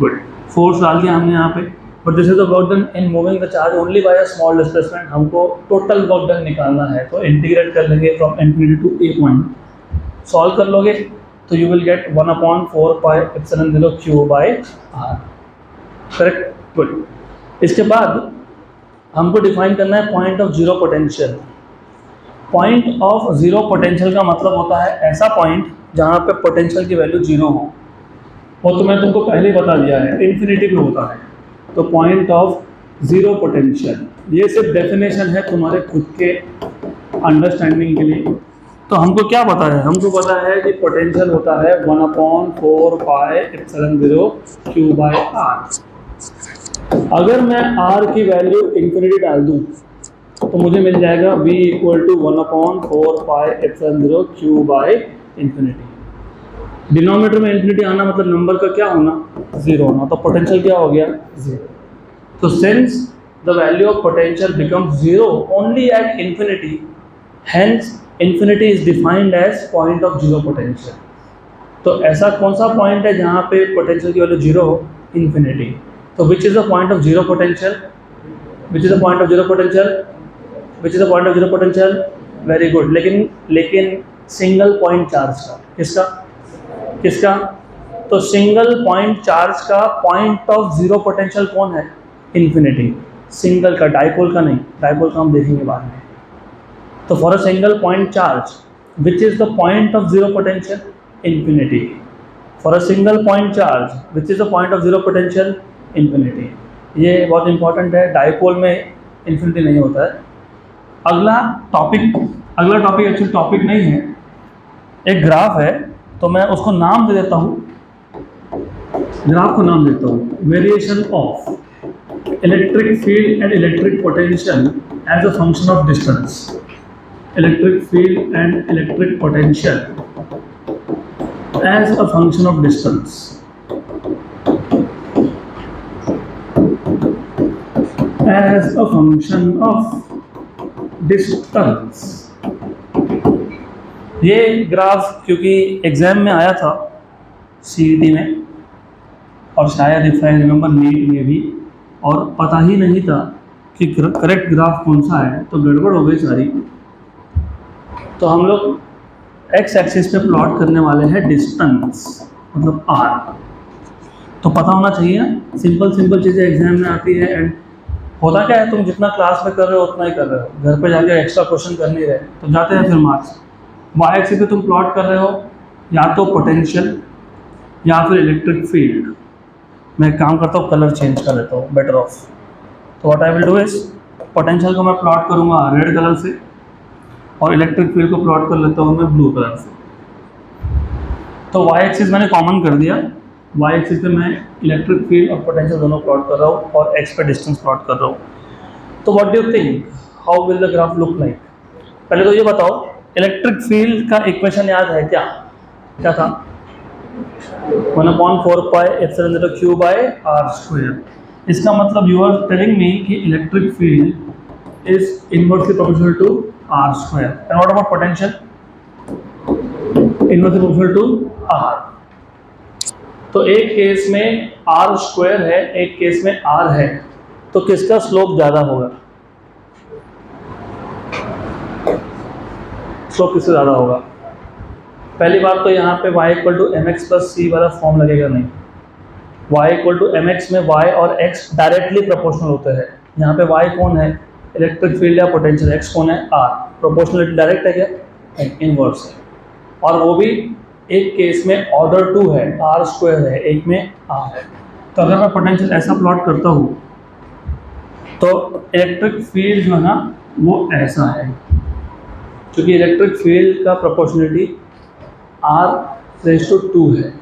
Good, force डाल दिया हमने यहाँ पे, but this is the work done in moving the charge only by a small displacement. हमको total work done निकालना है, तो integrate कर लेंगे from infinity to a point, solve कर लोगे तो you will get 1/4 pi epsilon 0 q by r। Correct, good. इसके बाद हमको डिफाइन करना है point of zero potential. Point of zero potential का मतलब होता है ऐसा पॉइंट जहाँ पे पोटेंशियल की वैल्यू जीरो हो। वो तो मैं तुमको पहले ही बता दिया है, इन्फिनिटी पे होता है। तो पॉइंट ऑफ जीरो पोटेंशियल, ये सिर्फ डेफिनेशन है तुम्हारे खुद के अंडरस्टैंडिंग के लिए। तो हमको क्या पता है? हमको पता है कि पोटेंशियल होता है 1/4 pi epsilon 0 Q by r. अगर मैं आर की वैल्यू इन्फिनिटी डाल दूं तो मुझे मिल जाएगा v equal to 1/4 pi epsilon 0 Q by infinity. Denominator में इन्फिनिटी आना मतलब नंबर का क्या होना? जीरो होना। तो पोटेंशियल क्या हो गया? जीरो। तो since the value of potential becomes zero only at infinity, hence infinity is defined as point of zero potential. तो ऐसा कौन सा पॉइंट है जहाँ पे पोटेंशियल की वैल्यू जीरो हो? इन्फिनिटी। तो which is the point of zero potential? Which is the point of zero potential? Which is the point of zero potential? Very good. लेकिन सिंगल पॉइंट चार्ज का। किसका? किसका? तो सिंगल पॉइंट चार्ज का point of zero potential कौन है? Infinity. Single का, dipole का नहीं। डाइपोल का हम देखेंगे बाद में। तो for a single point charge which is the point of zero potential? Infinity. For a single point charge which is the point of zero potential? Infinity. ये बहुत इंपॉर्टेंट है, डाइपोल में इन्फिनिटी नहीं होता है। अगला टॉपिक एक्चुअली टॉपिक नहीं है, एक ग्राफ है, तो मैं उसको नाम दे देता हूँ, ग्राफ को नाम देता हूँ variation of electric field and electric potential as a function of distance. Electric field and electric potential as a function of distance. As a function of distance. ये ग्राफ क्योंकि एग्जाम में आया था सीईटी में, और शायद इफ आई रिमेंबर नीट में भी, और पता ही नहीं था कि करेक्ट ग्राफ कौन सा है, तो गड़बड़ हो गई सारी। तो हम लोग एक्स एक्सिस पे प्लॉट करने वाले हैं डिस्टेंस, मतलब आर। तो पता होना चाहिए, सिंपल चीज़ें एग्जाम में आती है। एंड होता क्या है, तुम जितना क्लास में कर रहे हो उतना ही कर रहे हो, घर पे जाके एक्स्ट्रा क्वेश्चन कर नहीं रहे, तो जाते हैं फिर मार्क्स। वाई एक्सिस पे तुम प्लॉट कर रहे हो या तो पोटेंशियल या फिर इलेक्ट्रिक फील्ड। मैं एक काम करता हूँ, कलर चेंज कर लेता हूँ, बेटर ऑफ। तो what I will do is, potential को मैं प्लॉट करूँगा रेड कलर से, और इलेक्ट्रिक फील्ड को प्लॉट कर लेता हूँ मैं ब्लू कलर से। तो वाई एक्सिस मैंने कॉमन कर दिया, वाई एक्सिस पे मैं इलेक्ट्रिक फील्ड और पोटेंशियल दोनों प्लॉट कर रहा हूँ, और एक्स पे डिस्टेंस प्लॉट कर रहा हूँ। तो what do you think, how will the graph look like? पहले तो ये बताओ, इलेक्ट्रिक फील्ड का इक्वेशन याद है क्या? क्या था? 1/4 pi epsilon 0 Q by r square. इसका मतलब यू आर टेलिंग मी कि electric field is inversely proportional to r square. And what about potential? Inversely proportional to r. तो एक केस में आर स्क्वायर है, एक केस में आर है, तो किसका स्लोप ज़्यादा होगा? स्लोप किससे ज़्यादा होगा? पहली बात तो यहाँ पे y equal to m x plus c वाला फॉर्म लगेगा नहीं। y equal to m x में y और x डायरेक्टली प्रोपोर्शनल होते हैं। यहाँ पे y कौन है? इलेक्ट्रिक फील्ड या पोटेंशियल। x कौन है? r। प्रोपोर्शनलिटी डायरेक्ट है क्या? इनवर्स है। और वो भी एक केस में ऑर्डर 2 है, r स्क्वायर है, एक में r है। तो अगर मैं पोटेंशियल ऐसा प्लॉट करता हूँ तो इलेक्ट्रिक फील्ड जो है ना वो ऐसा है, क्योंकि इलेक्ट्रिक फील्ड का प्रोपोर्शनलिटी r⁻2 है।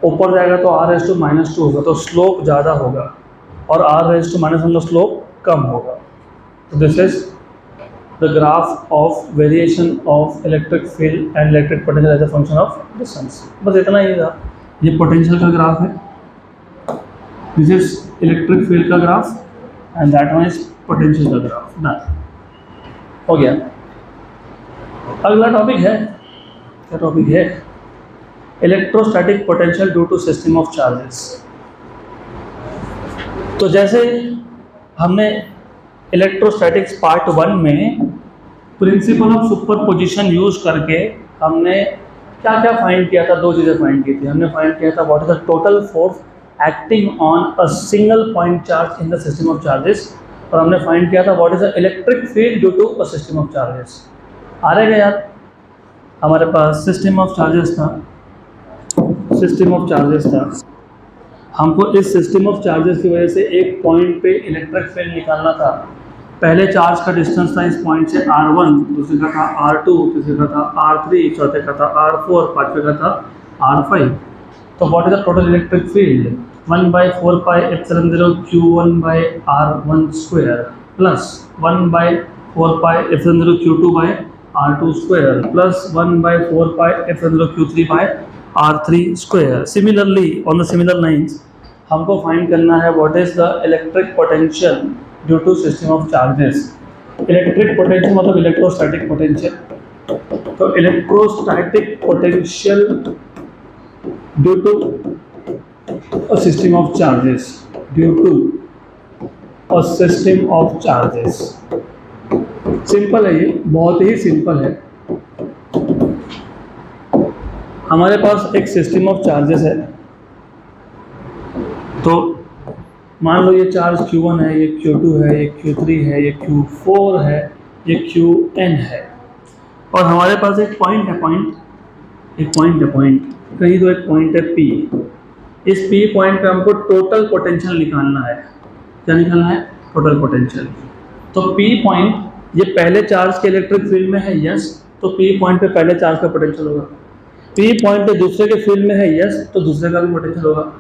ऊपर जाएगा तो r⁻2 होगा, तो स्लोप ज़्यादा होगा, और r⁻1 का स्लोप कम होगा। तो this is the graph of variation of electric field and electric potential as a function of distance. बस इतना ही था। ये पोटेंशियल का ग्राफ है, दिस इज इलेक्ट्रिक फील्ड का graph, and that one is potential का ग्राफ। डन हो गया। अगला टॉपिक है, क्या टॉपिक है? Electrostatic potential due to system of charges. तो जैसे हमने इलेक्ट्रोस्टैटिक्स पार्ट 1 में प्रिंसिपल ऑफ सुपरपोजिशन यूज करके हमने क्या क्या फाइंड किया था? दो चीज़ें फाइंड की थी। हमने फाइंड किया था what is the total force acting on a single point charge in the system of charges, और हमने फाइंड किया था what is the electric field due to a system of charges. आ रहेगा यार, हमारे पास सिस्टम ऑफ चार्जेस था, सिस्टम ऑफ चार्जेस था, हमको इस सिस्टम ऑफ चार्जेस की वजह से एक पॉइंट पे इलेक्ट्रिक फील्ड निकालना था। पहले चार्ज का डिस्टेंस था इस पॉइंट से r1, दूसरे का था r2, तीसरे का था r3, चौथे का था r4, पांचवे का था r5। तो what is the total electric field? 1/4πε0 q1/r1 square plus 1/4πε0 q2/r2 square plus 1/4πε0 q3/r3 square. Similarly on the similar lines हमको फाइंड करना है what is the electric potential due to system of charges. Electric potential मतलब electrostatic potential. तो electrostatic potential due to a system of charges, due to a system of charges. Simple है, ये बहुत ही simple है। हमारे पास एक सिस्टम ऑफ चार्जेस है, तो मान लो ये चार्ज Q1 है, ये Q2 है, ये Q3 है, ये Q4 है, ये Qn है, और हमारे पास एक पॉइंट है, पॉइंट कहीं तो एक पॉइंट है P। इस P पॉइंट पे हमको टोटल पोटेंशियल निकालना है। क्या निकालना है? Total potential. तो P पॉइंट, ये पहले चार्ज के इलेक्ट्रिक फील्ड में है, यस, तो P पॉइंट पे पहले चार्ज का पोटेंशियल होगा। P पॉइंट पे दूसरे के फील्ड में है, यस, तो दूसरे का भी पोटेंशियल होगा।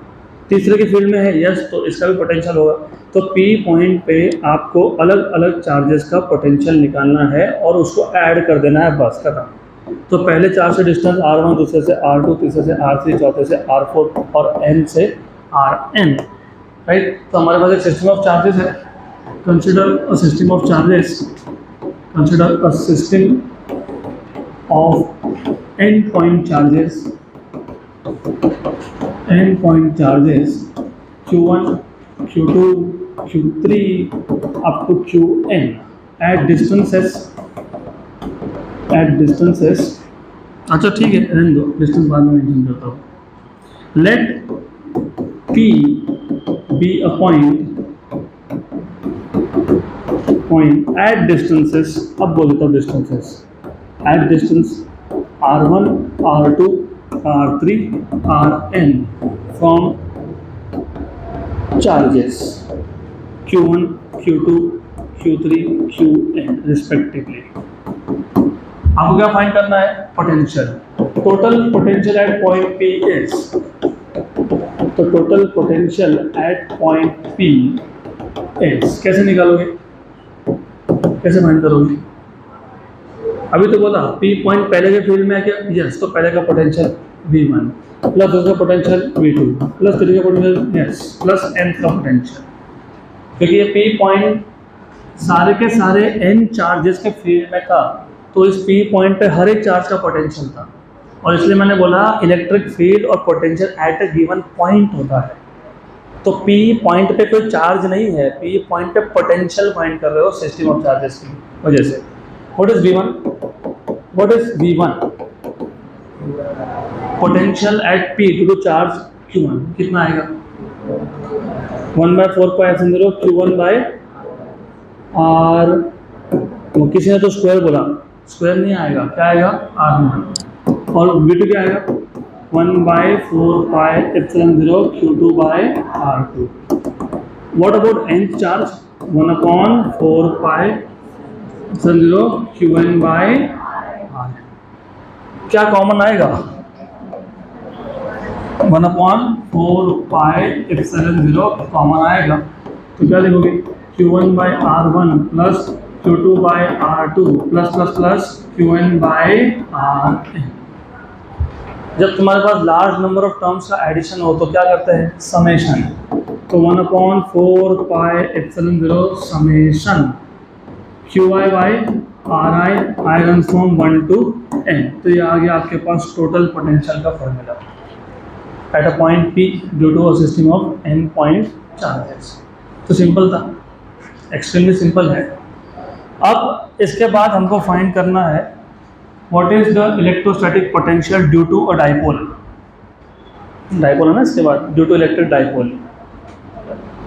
तीसरे के फील्ड में है, यस, तो इसका भी पोटेंशियल होगा। तो P पॉइंट पे आपको अलग अलग चार्जेस का पोटेंशियल निकालना है और उसको ऐड कर देना है, बस खत्म। तो पहले चार्ज से डिस्टेंस r1, दूसरे से r2, तीसरे से r3, चौथे से r4 और n से rn, राइट। तो हमारे पास एक सिस्टम ऑफ चार्जेस है। Consider a system of charges, consider a system of n point charges, n point charges Q1, Q2, Q3 up to Qn at distances, अच्छा ठीक है, रहने दो, डिस्टेंस बाद में मेंशन करता हूँ। Let P be a point at distances, अब बोल देता हूँ distances, at distance r1, r2, r3, rn from charges q1, q2, q3, qn respectively। आपको क्या फाइंड करना है? Potential. Total potential at point P is, तो total potential at point P is, कैसे निकालोगे, कैसे फाइंड करोगे? अभी तो बोला P पॉइंट पहले के फील्ड में है क्या? यस, तो पहले का पोटेंशियल V1 प्लस दूसरा पोटेंशियल V2 प्लस तीसरे का पोटेंशियल यस प्लस n का पोटेंशियल, क्योंकि ये P पॉइंट सारे के सारे n चार्जेस के फील्ड में था, तो इस P पॉइंट पे हर एक चार्ज का पोटेंशियल था, और इसलिए मैंने बोला इलेक्ट्रिक फील्ड और potential at A given point होता है। तो P पॉइंट पे कोई चार्ज नहीं है, P पॉइंट पे पोटेंशियल फाइंड कर रहे हो सिस्टम ऑफ चार्जेस की वजह से। What is V1? What is V1? Potential at P due to charge Q1 कितना आएगा? 1/4πε0 Q1 by R, किसी ने तो स्क्वायर बोला, स्क्वायर नहीं आएगा, क्या आएगा? R1, और V2 क्या आएगा? 1/4πε0 Q2 by R2। What about nth charge? 1/4πε0 Qn by R। क्या कॉमन आएगा? 1/4πε0 कॉमन आएगा, तो क्या लिखोगे? Q1 by R1 plus Q2 by R2 plus plus plus Qn by Rn। जब तुम्हारे पास लार्ज नंबर ऑफ टर्म्स का एडिशन हो तो क्या करते हैं? समेशन। तो 1/4πε0 summation Qi by Ri, I runs from 1 to n। तो ये आ गया आपके पास टोटल पोटेंशियल का formula at a point P due to a system of n point charges. तो सिंपल था, एक्सट्रीमली सिंपल है। अब इसके बाद हमको फाइंड करना है what is the electrostatic potential due to a dipole. Dipole है ना इसके बाद, due to electric dipole.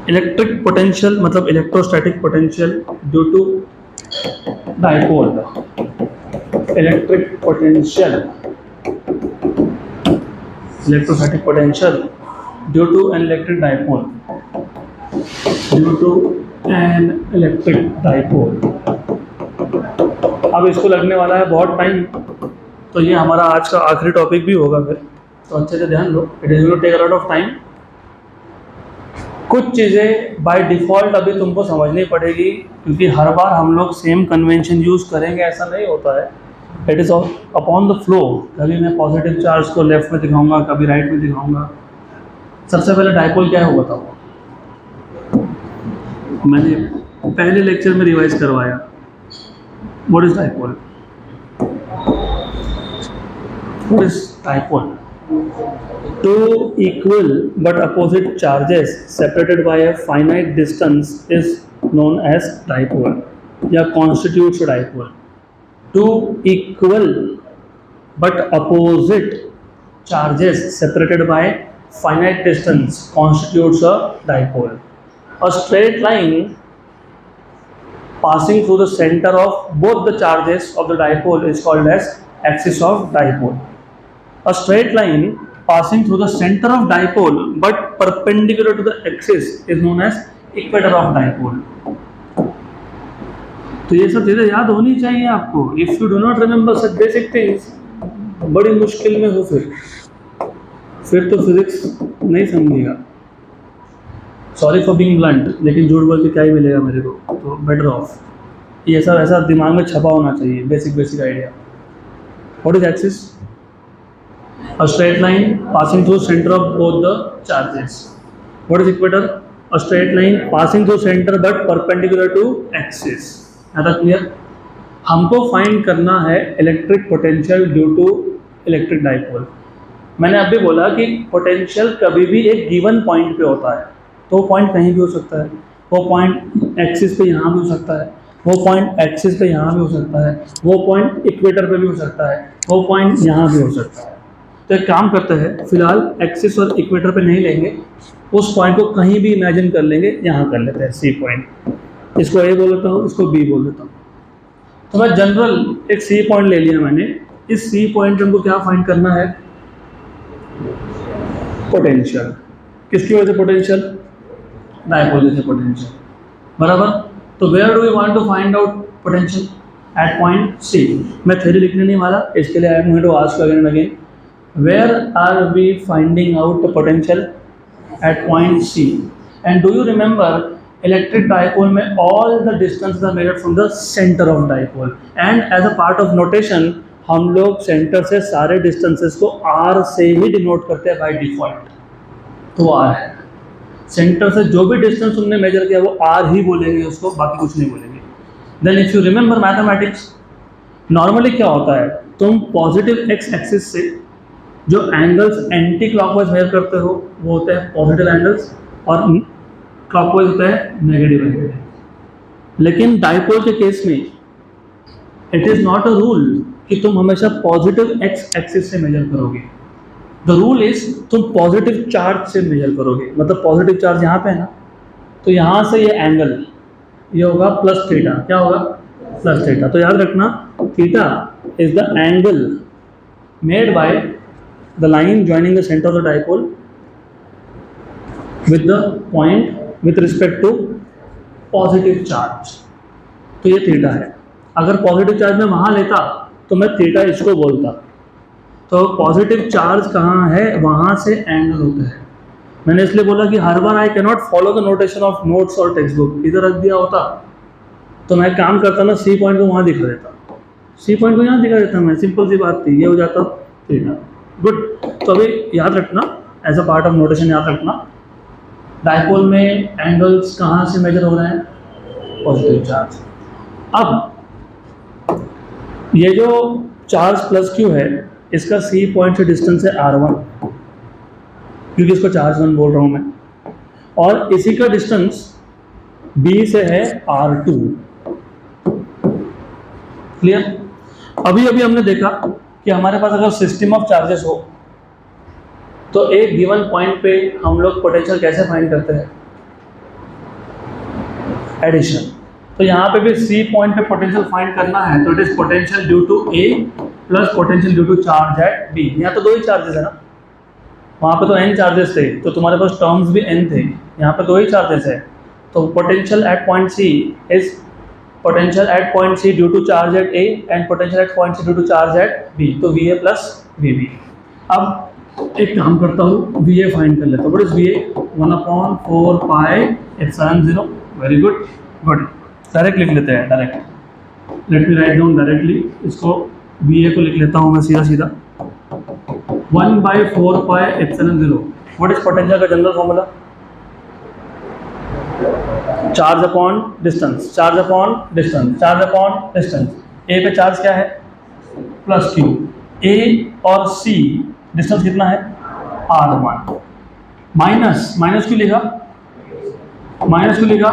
Electric potential मतलब electrostatic potential due to dipole, electric potential, electrostatic potential due to an electric dipole, due to an electric dipole. अब इसको लगने वाला है बहुत टाइम, तो ये हमारा आज का आखिरी टॉपिक भी होगा फिर, तो अच्छे से ध्यान दो, it is going to take a lot of time. कुछ चीज़ें बाय डिफ़ॉल्ट अभी तुमको समझनी पड़ेगी, क्योंकि हर बार हम लोग सेम कन्वेंशन यूज़ करेंगे ऐसा नहीं होता है, it is upon the flow. कभी मैं पॉजिटिव चार्ज को लेफ्ट में दिखाऊंगा, कभी राइट में दिखाऊंगा। सबसे पहले डाइपोल क्या है वो बताओ, मैंने पहले लेक्चर में रिवाइज करवाया। What is dipole? What is dipole? Two equal but opposite charges separated by a finite distance is known as dipole या constitutes a dipole. Two equal but opposite charges separated by finite distance constitutes a dipole. A straight line passing through the center of both the charges of the dipole is called as axis of dipole. A straight line passing through the center of dipole but perpendicular to the axis is known as equator of dipole. तो ये सब चीज़ें याद होनी चाहिए आपको। If you do not remember such basic things, बड़ी मुश्किल में हो फिर तो फिजिक्स नहीं समझेगा। सॉरी फॉर बीइंग ब्लंट, लेकिन झूठ बोल के क्या ही मिलेगा मेरे को, तो बेटर ऑफ ये सब ऐसा दिमाग में छपा होना चाहिए, basic idea. What is axis? A straight line passing through center of both the charges. What is equator? A straight line passing through center but perpendicular to axis. है ना क्लियर? हमको फाइंड करना है electric potential due to electric dipole. मैंने अभी बोला कि potential कभी भी एक गिवन पॉइंट पे होता है, तो वो पॉइंट कहीं भी हो सकता है। वो पॉइंट एक्सिस पे यहाँ भी हो सकता है, वो पॉइंट एक्सिस पे यहाँ भी हो सकता है, वो पॉइंट इक्वेटर पे भी हो सकता है, वो पॉइंट यहाँ भी हो सकता है। तो एक काम करते हैं, फिलहाल एक्सिस और इक्वेटर पे नहीं लेंगे, उस पॉइंट को कहीं भी इमेजिन कर लेंगे, यहाँ कर लेते हैं सी पॉइंट। इसको ए बोल देता हूँ, इसको बी बोल देता हूँ। तो मैं जनरल एक सी पॉइंट ले लिया मैंने। इस सी पॉइंट पे हमको क्या फाइंड करना है? पोटेंशियल। किसकी वजह से पोटेंशियल? डाइपोल से पोटेंशियल, बराबर। तो where do we want to find out potential? At point C. मैं थ्योरी लिखने नहीं वाला, इसके लिए I am going to ask again and again, where are we finding out the potential? At point C. And do you remember electric dipole में all the distances are measured from the center of dipole, and as a part of notation हम लोग centre से सारे distances को R से ही denote करते हैं by default. तो R है, सेंटर से जो भी डिस्टेंस तुमने मेजर किया वो R ही बोलेंगे उसको, बाकी कुछ नहीं बोलेंगे। Then if you remember mathematics, normally क्या होता है, तुम पॉजिटिव एक्स एक्सिस से जो एंगल्स एंटी क्लॉकवाइज मेजर करते हो वो होते हैं पॉजिटिव एंगल्स, और क्लॉकवाइज होता है नेगेटिव एंगल। लेकिन डाइपोल के केस में it is not a rule कि तुम हमेशा पॉजिटिव एक्स एक्सिस से मेजर करोगे। द रूल इज तुम पॉजिटिव चार्ज से मेजर करोगे। मतलब पॉजिटिव चार्ज यहाँ पे है ना, तो यहाँ से ये एंगल ये होगा प्लस थीटा। क्या होगा? Plus theta. तो याद रखना, theta is the angle made by the line joining the center of the dipole with the point with respect to positive charge। तो ये थीटा है। अगर पॉजिटिव चार्ज मैं वहाँ लेता तो मैं थीटा इसको बोलता। तो पॉजिटिव चार्ज कहाँ है, वहाँ से एंगल होता है। मैंने इसलिए बोला कि हर बार I can not follow the notation of notes और टेक्स्ट बुक। इधर रख दिया होता तो मैं काम करता ना, सी पॉइंट को वहाँ दिखा देता, सी पॉइंट को यहाँ दिखा देता मैं, सिंपल सी बात थी, ये हो जाता थीटा। गुड। तो अभी याद रखना, as a part of notation याद रखना, डाइपोल में एंगल्स कहाँ से मेजर हो रहे हैं? Positive charge. अब ये जो चार्ज प्लस क्यू है, इसका सी पॉइंट से डिस्टेंस है R1, क्योंकि इसको चार्ज 1 बोल रहा हूँ मैं, और इसी का डिस्टेंस B से है R2। क्लियर? अभी हमने देखा कि हमारे पास अगर सिस्टम ऑफ चार्जेस हो तो एक गिवन पॉइंट पे हम लोग पोटेंशियल कैसे फाइंड करते हैं? एडिशन। तो यहाँ पे भी सी पॉइंट पे पोटेंशियल फाइंड करना है, तो it is potential due to A plus potential due to charge at B. यहाँ तो दो ही चार्जेस है ना, वहाँ पे तो n चार्जेस थे, तो तुम्हारे पास टर्म्स भी n थे, यहाँ पे दो ही चार्जेस है। तो potential at point C is potential at point C due to charge at A and potential at point C due to charge at B, तो V A plus V B. अब एक काम करता हूँ, वी ए फाइंड कर लेता हूँ। What is V A? 1/4 pi epsilon 0। Very good, good. Direct लिख लेते हैं, direct. Let me write down directly, इसको वी ए को लिख लेता हूँ मैं सीधा सीधा। 1/4 pi epsilon 0। What is potential का general formula? Charge upon distance, charge upon distance, charge upon distance. A पे चार्ज क्या है? Plus Q. ए और सी डिस्टेंस कितना है? r1। माइनस, माइनस क्यों लिखा? माइनस क्यों लिखा?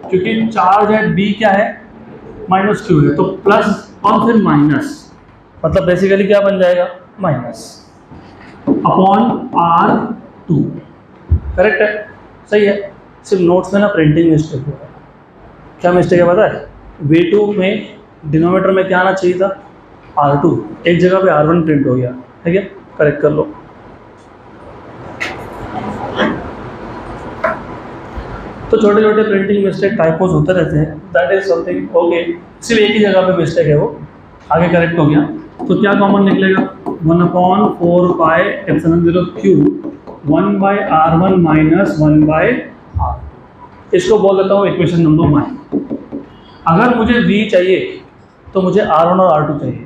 क्योंकि चार्ज एट बी क्या है? माइनस क्यू है, तो प्लस और फिर माइनस, मतलब बेसिकली क्या बन जाएगा? Minus upon r2। करेक्ट है, सही है। सिर्फ नोट्स में ना प्रिंटिंग मिस्टेक हो रहा है। क्या मिस्टेक है पता है? V2 में डिनोमीटर में क्या आना चाहिए था? R2, एक जगह पे R1 प्रिंट हो गया, ठीक है, करेक्ट कर लो। तो छोटे छोटे प्रिंटिंग मिस्टेक, टाइपोज होते रहते हैं, दैट इज समथिंग ओके। सिर्फ एक ही जगह पे मिस्टेक है, वो आगे करेक्ट हो गया। तो क्या कॉमन निकलेगा? 1/4 pi epsilon 0 Q 1/r1 minus 1/r। इसको बोल देता हूँ इक्वेशन नंबर 1। अगर मुझे v चाहिए तो मुझे r1 और r2 चाहिए।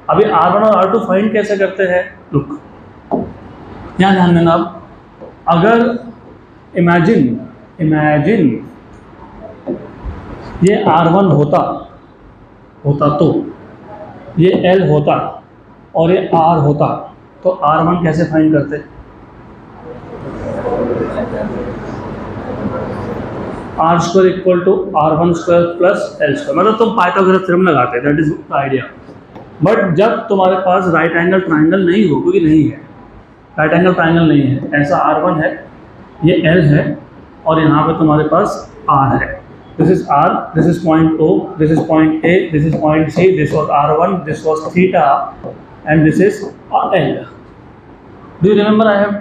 अभी r1 और r2 फाइंड कैसे करते हैं? लुक, यहाँ ध्यान देना। अब अगर इमेजिन ये r1 होता तो ये l होता और ये r होता, तो r1 कैसे फाइंड करते? R square equal to r1 square plus l square, मतलब तुम पाइथागोरस थ्योरम लगाते, that is the idea. But जब तुम्हारे पास राइट एंगल ट्राइंगल नहीं हो, क्योंकि नहीं है, राइट एंगल ट्राइंगल नहीं है, ऐसा r1 है, ये l है, और यहाँ पे तुम्हारे पास r है। This is r, this is point o, this is point a, this is point c, this was r1, this was theta, and this is l। Do you remember I have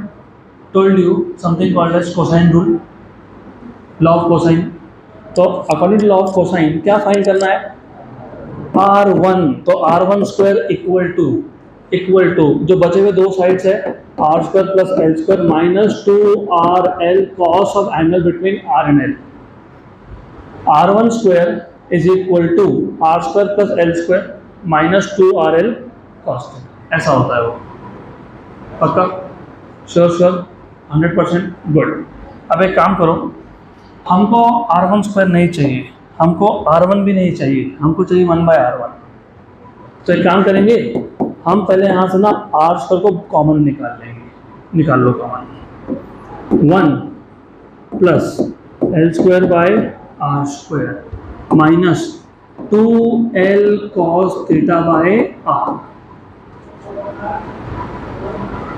told you something called as cosine rule, law of cosine. तो according to law of cosine क्या find करना है? r1, तो r1 square equal to जो बचे हुए दो sides है r square plus l square minus 2rl cos of angle between r and l। r1 square is equal to r square plus l square minus 2rl cos. ऐसा होता है वो, पक्का? Sure 100%, good. अब एक काम करो, हमको r1 स्क्वायर नहीं चाहिए, हमको r1 भी नहीं चाहिए, हमको चाहिए 1/r1। तो एक काम करेंगे, हम पहले यहाँ से ना r स्क्वायर को कॉमन निकाल लेंगे। निकाल लो common. 1 plus l square by r square minus 2l cos theta by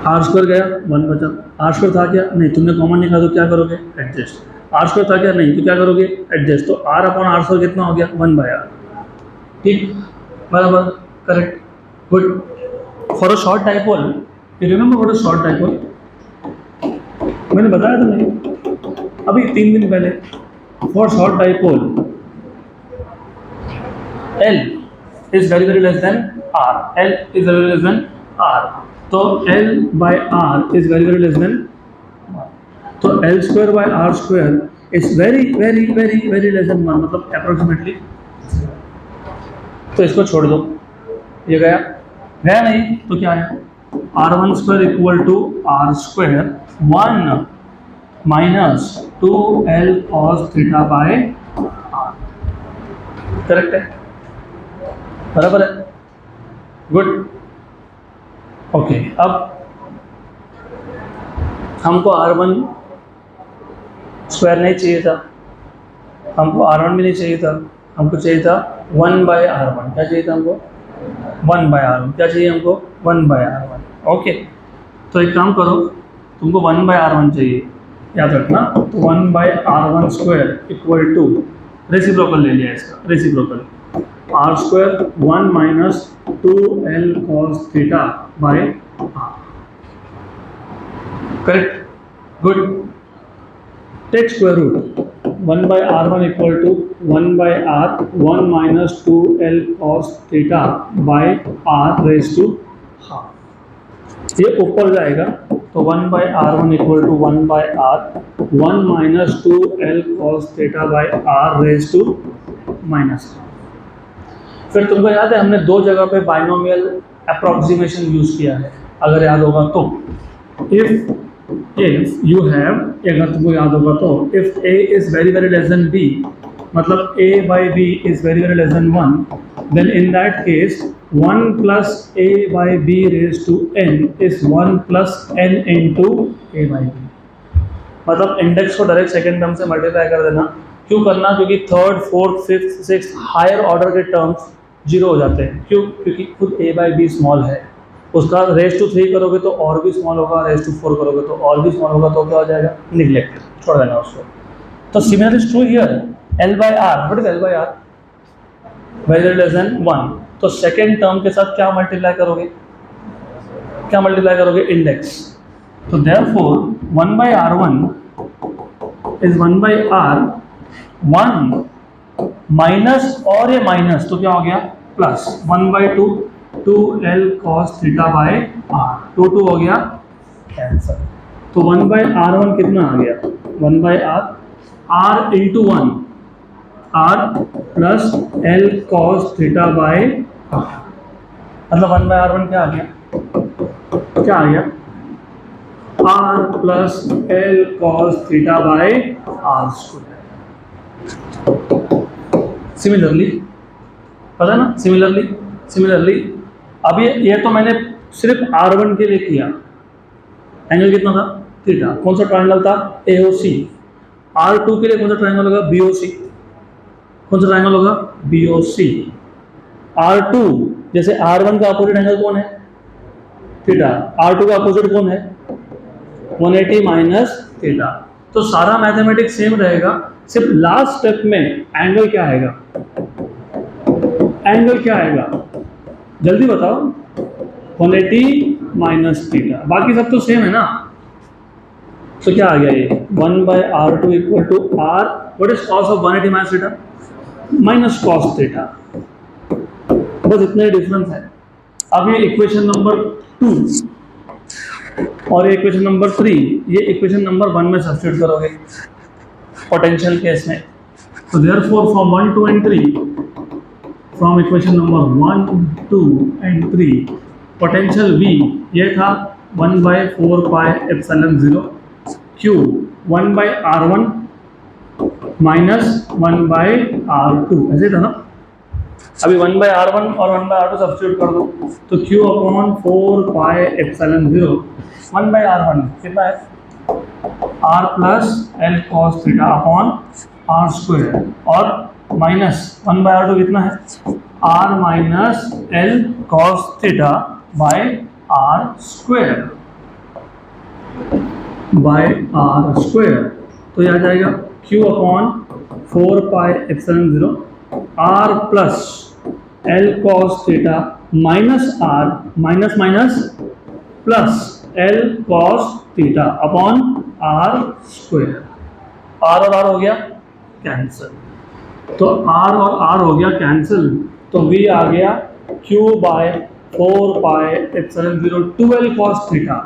r square गया, 1 बचा। r स्क्वायर था क्या? नहीं, तुमने कॉमन निकाला तो क्या करोगे? एडजस्ट। r स्क्वायर था क्या? नहीं, तो क्या करोगे? एडजस्ट। तो r अपॉन r स्क्वायर कितना हो गया? 1/r। ठीक, बराबर, correct, good. For a short dipole, you remember what is short dipole? मैंने बताया था नहीं अभी 3 दिन पहले। For short dipole l is very very less than r, l is very less than r, तो l by r is very very less than, तो l square by r square is very very very very less than 1, मतलब approximately. तो इसको छोड़ दो, ये गया नहीं, तो क्या है? r1 square equal to r square 1 minus 2l cos theta by r। Correct है, बराबर है, गुड। ओके, अब हमको r1 स्क्वायर नहीं चाहिए था, हमको r1 भी नहीं चाहिए था, हमको चाहिए था 1/r1। क्या चाहिए था हमको? 1/r1। क्या चाहिए हमको? 1/r1। ओके, तो एक काम करो, तुमको 1/r1 चाहिए, याद रखना। तो 1/r1 square equal to, reciprocal ले लिया इसका, reciprocal r square 1 minus 2l cos theta by r. Correct, good. Take square root 1/r1 equal to 1/r 1 minus 2l cos theta by r raise to half. ये ऊपर जाएगा तो 1/r1 equal to 1/r 1 minus 2l cos theta by r raise to minus half. फिर तुमको याद है हमने दो जगह पे बाइनोमियल अप्रोक्सीमेशन यूज किया है, अगर याद होगा तो। इफ यू हैव, अगर तुमको याद होगा तो, if a is very very less than b, मतलब a by b is very very less than 1, then in that case 1 plus a by b raised to n is 1 plus n into a by b। मतलब index को direct second term से multiply कर देना। क्यों करना? क्योंकि third fourth fifth six higher order के terms zero हो जाते हैं। क्यों? क्योंकि खुद a by b स्मॉल है, उसका रेज टू 3 करोगे तो और भी स्मॉल होगा, रेज टू 4 करोगे तो और भी स्मॉल होगा, तो क्या हो जाएगा? निग्लेक्टेड, छोड़ देना उसको। तो similar is true here, l by r, what is l by r? Very less than 1। तो सेकेंड टर्म के साथ क्या मल्टीप्लाई करोगे? क्या मल्टीप्लाई करोगे? इंडेक्स। तो therefore 1/r1 is 1/r 1 minus, और ये माइनस तो क्या हो गया? Plus 1/2 2l cos theta by r, 2 हो गया कैंसर। तो 1/r1 कितना आ गया? 1/r r into 1 r plus l cos theta by r, मतलब 1/r1 क्या आ गया? क्या आ गया? r plus l cos theta by r square. Similarly, पता है ना? सिमिलरली अब ये तो मैंने सिर्फ r1 के लिए किया। एंगल कितना था? थीटा। कौन सा ट्रायंगल था? AOC। r2 के लिए कौन सा ट्रायंगल होगा? BOC। कौन सा ट्रायंगल होगा? BOC। r2 जैसे r1 का अपोजिट एंगल कौन है? थीटा। r2 का अपोजिट कौन है? 180 माइनस थीटा। तो सारा मैथमेटिक्स सेम रहेगा, सिर्फ लास्ट स्टेप में एंगल क्या आएगा? एंगल क्या आएगा? जल्दी बताओ। 180 माइनस थीटा, बाकी सब तो सेम है ना। तो क्या आ गया ये? 1/r2 equal to r, what is cos of 180 minus theta? Minus cos theta. बस इतने डिफरेंस है। अब ये इक्वेशन नंबर 2 और ये इक्वेशन नंबर 3, ये इक्वेशन नंबर 1 में सब्स्टिट्यूट करोगे पोटेंशियल केस में। तो therefore from 1 2 and 3, from equation number 1 2 and 3, potential V ये था 1/4 pi epsilon 0 Q 1/r1 minus 1/r2, ऐसे था ना। अभी 1/r1 और 1/r2 सब्स्टिट्यूट कर दो, तो Q upon 4 pi epsilon 0 1/r1 कितना है? r plus l cos theta upon r square, और माइनस 1/r2 कितना है? r minus l cos theta by r square, तो ये आ जाएगा Q upon 4 pi epsilon 0 r plus l cos theta minus r minus minus plus l cos theta upon r square. r और r हो गया cancel, तो r और r हो गया कैंसिल, तो v आ गया Q by 4 pi epsilon 0 12 cos theta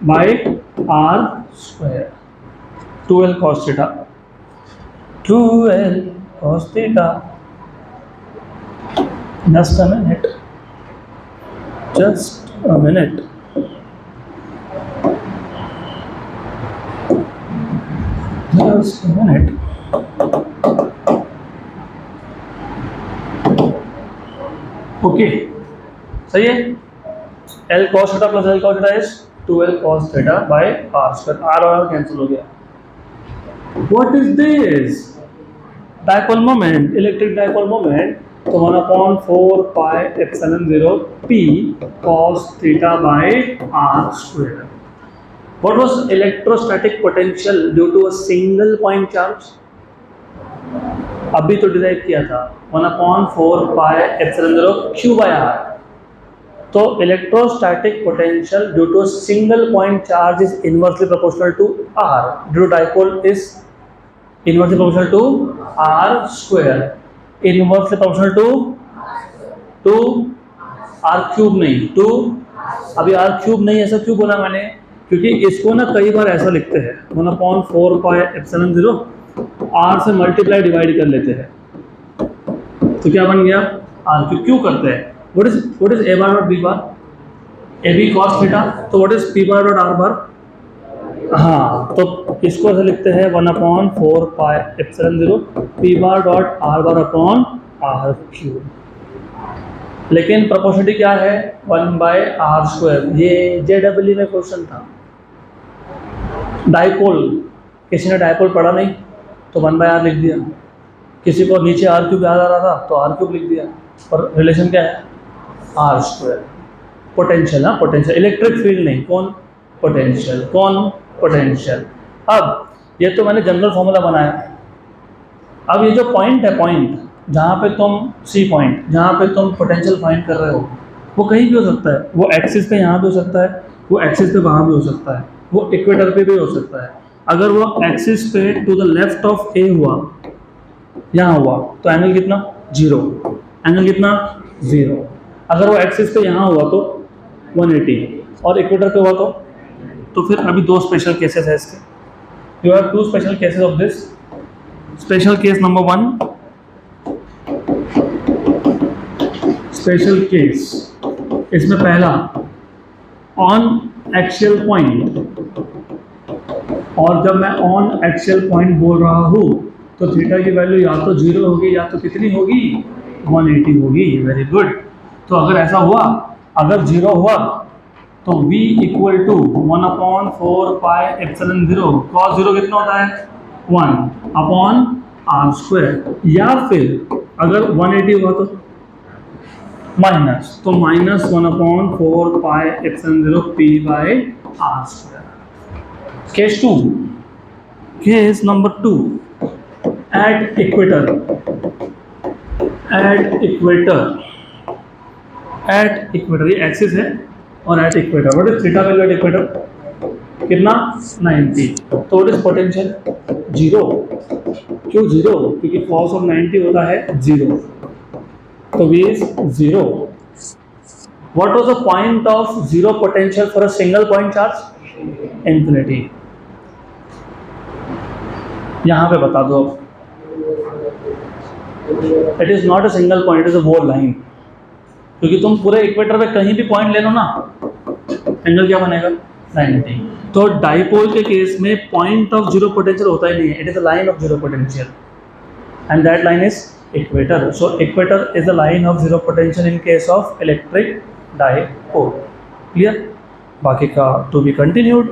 by r square. 12 cos theta, 12 cos theta. Just a minute. Just a minute. Just a minute. Okay, सही है। L cos theta plus L cos theta is 12 cos theta by r square. r और r cancel हो गया। What is this? Dipole moment, electric dipole moment तो 1/4πε0 p cos theta by r square. What was electrostatic potential due to a single point charge? अभी तो derive किया था 1/4πε0 q by r. तो electrostatic potential due to a single point charge is inversely proportional to r. Due to dipole is inversely proportional to r square. Inversely proportional to r cube नहीं, to अभी r cube नहीं, ऐसा क्यों बोला मैंने? क्योंकि इसको ना कई बार ऐसा लिखते हैं 1/4πε0 r से मल्टीप्लाई डिवाइड कर लेते हैं, तो क्या बन गया r क्यूब. क्यों करते हैं? What is a bar dot b bar? a b cos theta. तो what is p bar dot r bar? हाँ, तो इसको ऐसे लिखते हैं 1/4πε0 p bar dot r bar upon r cube. लेकिन प्रोपोर्शनलिटी क्या है? 1/r square. ये JEE में क्वेश्चन था. डाइपोल, किसी ने डाइपोल पढ़ा नहीं तो 1/r लिख दिया. किसी को नीचे r क्यूब याद आ रहा था तो r क्यूब लिख दिया. और रिलेशन क्या है? r square. पोटेंशियल, हाँ पोटेंशियल, इलेक्ट्रिक फील्ड नहीं. कौन? पोटेंशियल. कौन? पोटेंशियल. अब ये तो मैंने जनरल फॉर्मूला बनाया. अब ये जो पॉइंट है, पॉइंट जहाँ पे तुम सी पॉइंट, जहाँ पे तुम पोटेंशियल फाइंड कर रहे हो, वो कहीं भी हो सकता है. वो एक्सिस पे यहाँ भी हो सकता है, वो एक्सिस पे वहाँ भी हो सकता है, वो इक्वेटर पे भी हो सकता है. अगर वो एक्सिस पे टू द लेफ्ट ऑफ ए हुआ, यहाँ हुआ, तो एंगल कितना? 0. एंगल कितना? 0. अगर वो एक्सिस पे यहाँ हुआ तो 180 और इक्वेटर पे हुआ तो फिर अभी दो स्पेशल केसेस है इसके. You have to special cases of this. Special case number 1, special case, इसमें पहला ऑन एक्सियल पॉइंट, और जब मैं ऑन एक्सियल पॉइंट बोल रहा हूँ तो थीटा की वैल्यू या तो 0 होगी या तो कितनी होगी? 180 होगी. Very good. तो अगर ऐसा हुआ, अगर 0 हुआ तो v इक्वल टू 1/4πε0 cos 0 कितना होता है? 1 अपॉन r स्क्वायर. या फिर अगर 180 हुआ तो माइनस, तो minus 1/4πε0 p by r square. Case 2, case number 2, at equator. At equator, at equator, ये एक्सिस है और at equator. What is theta value at equator? कितना? 90. तो व्हाट इज पोटेंशियल? 0. क्यों 0? क्योंकि cos ऑफ 90 होता है 0. तो v is 0. What was the point of 0 potential for a single point charge? Infinity. यहाँ पे बता दो. It is not a single point, it is a whole line. क्योंकि तुम पूरे इक्वेटर पे कहीं भी पॉइंट ले लो ना, एंगल क्या बनेगा? 90. तो डाइपोल के केस में पॉइंट ऑफ 0 पोटेंशियल होता ही नहीं है. It is a line of 0 potential and that line is equator. So equator is the line of 0 potential in case of electric dipole. Clear? बाकी का to be continued.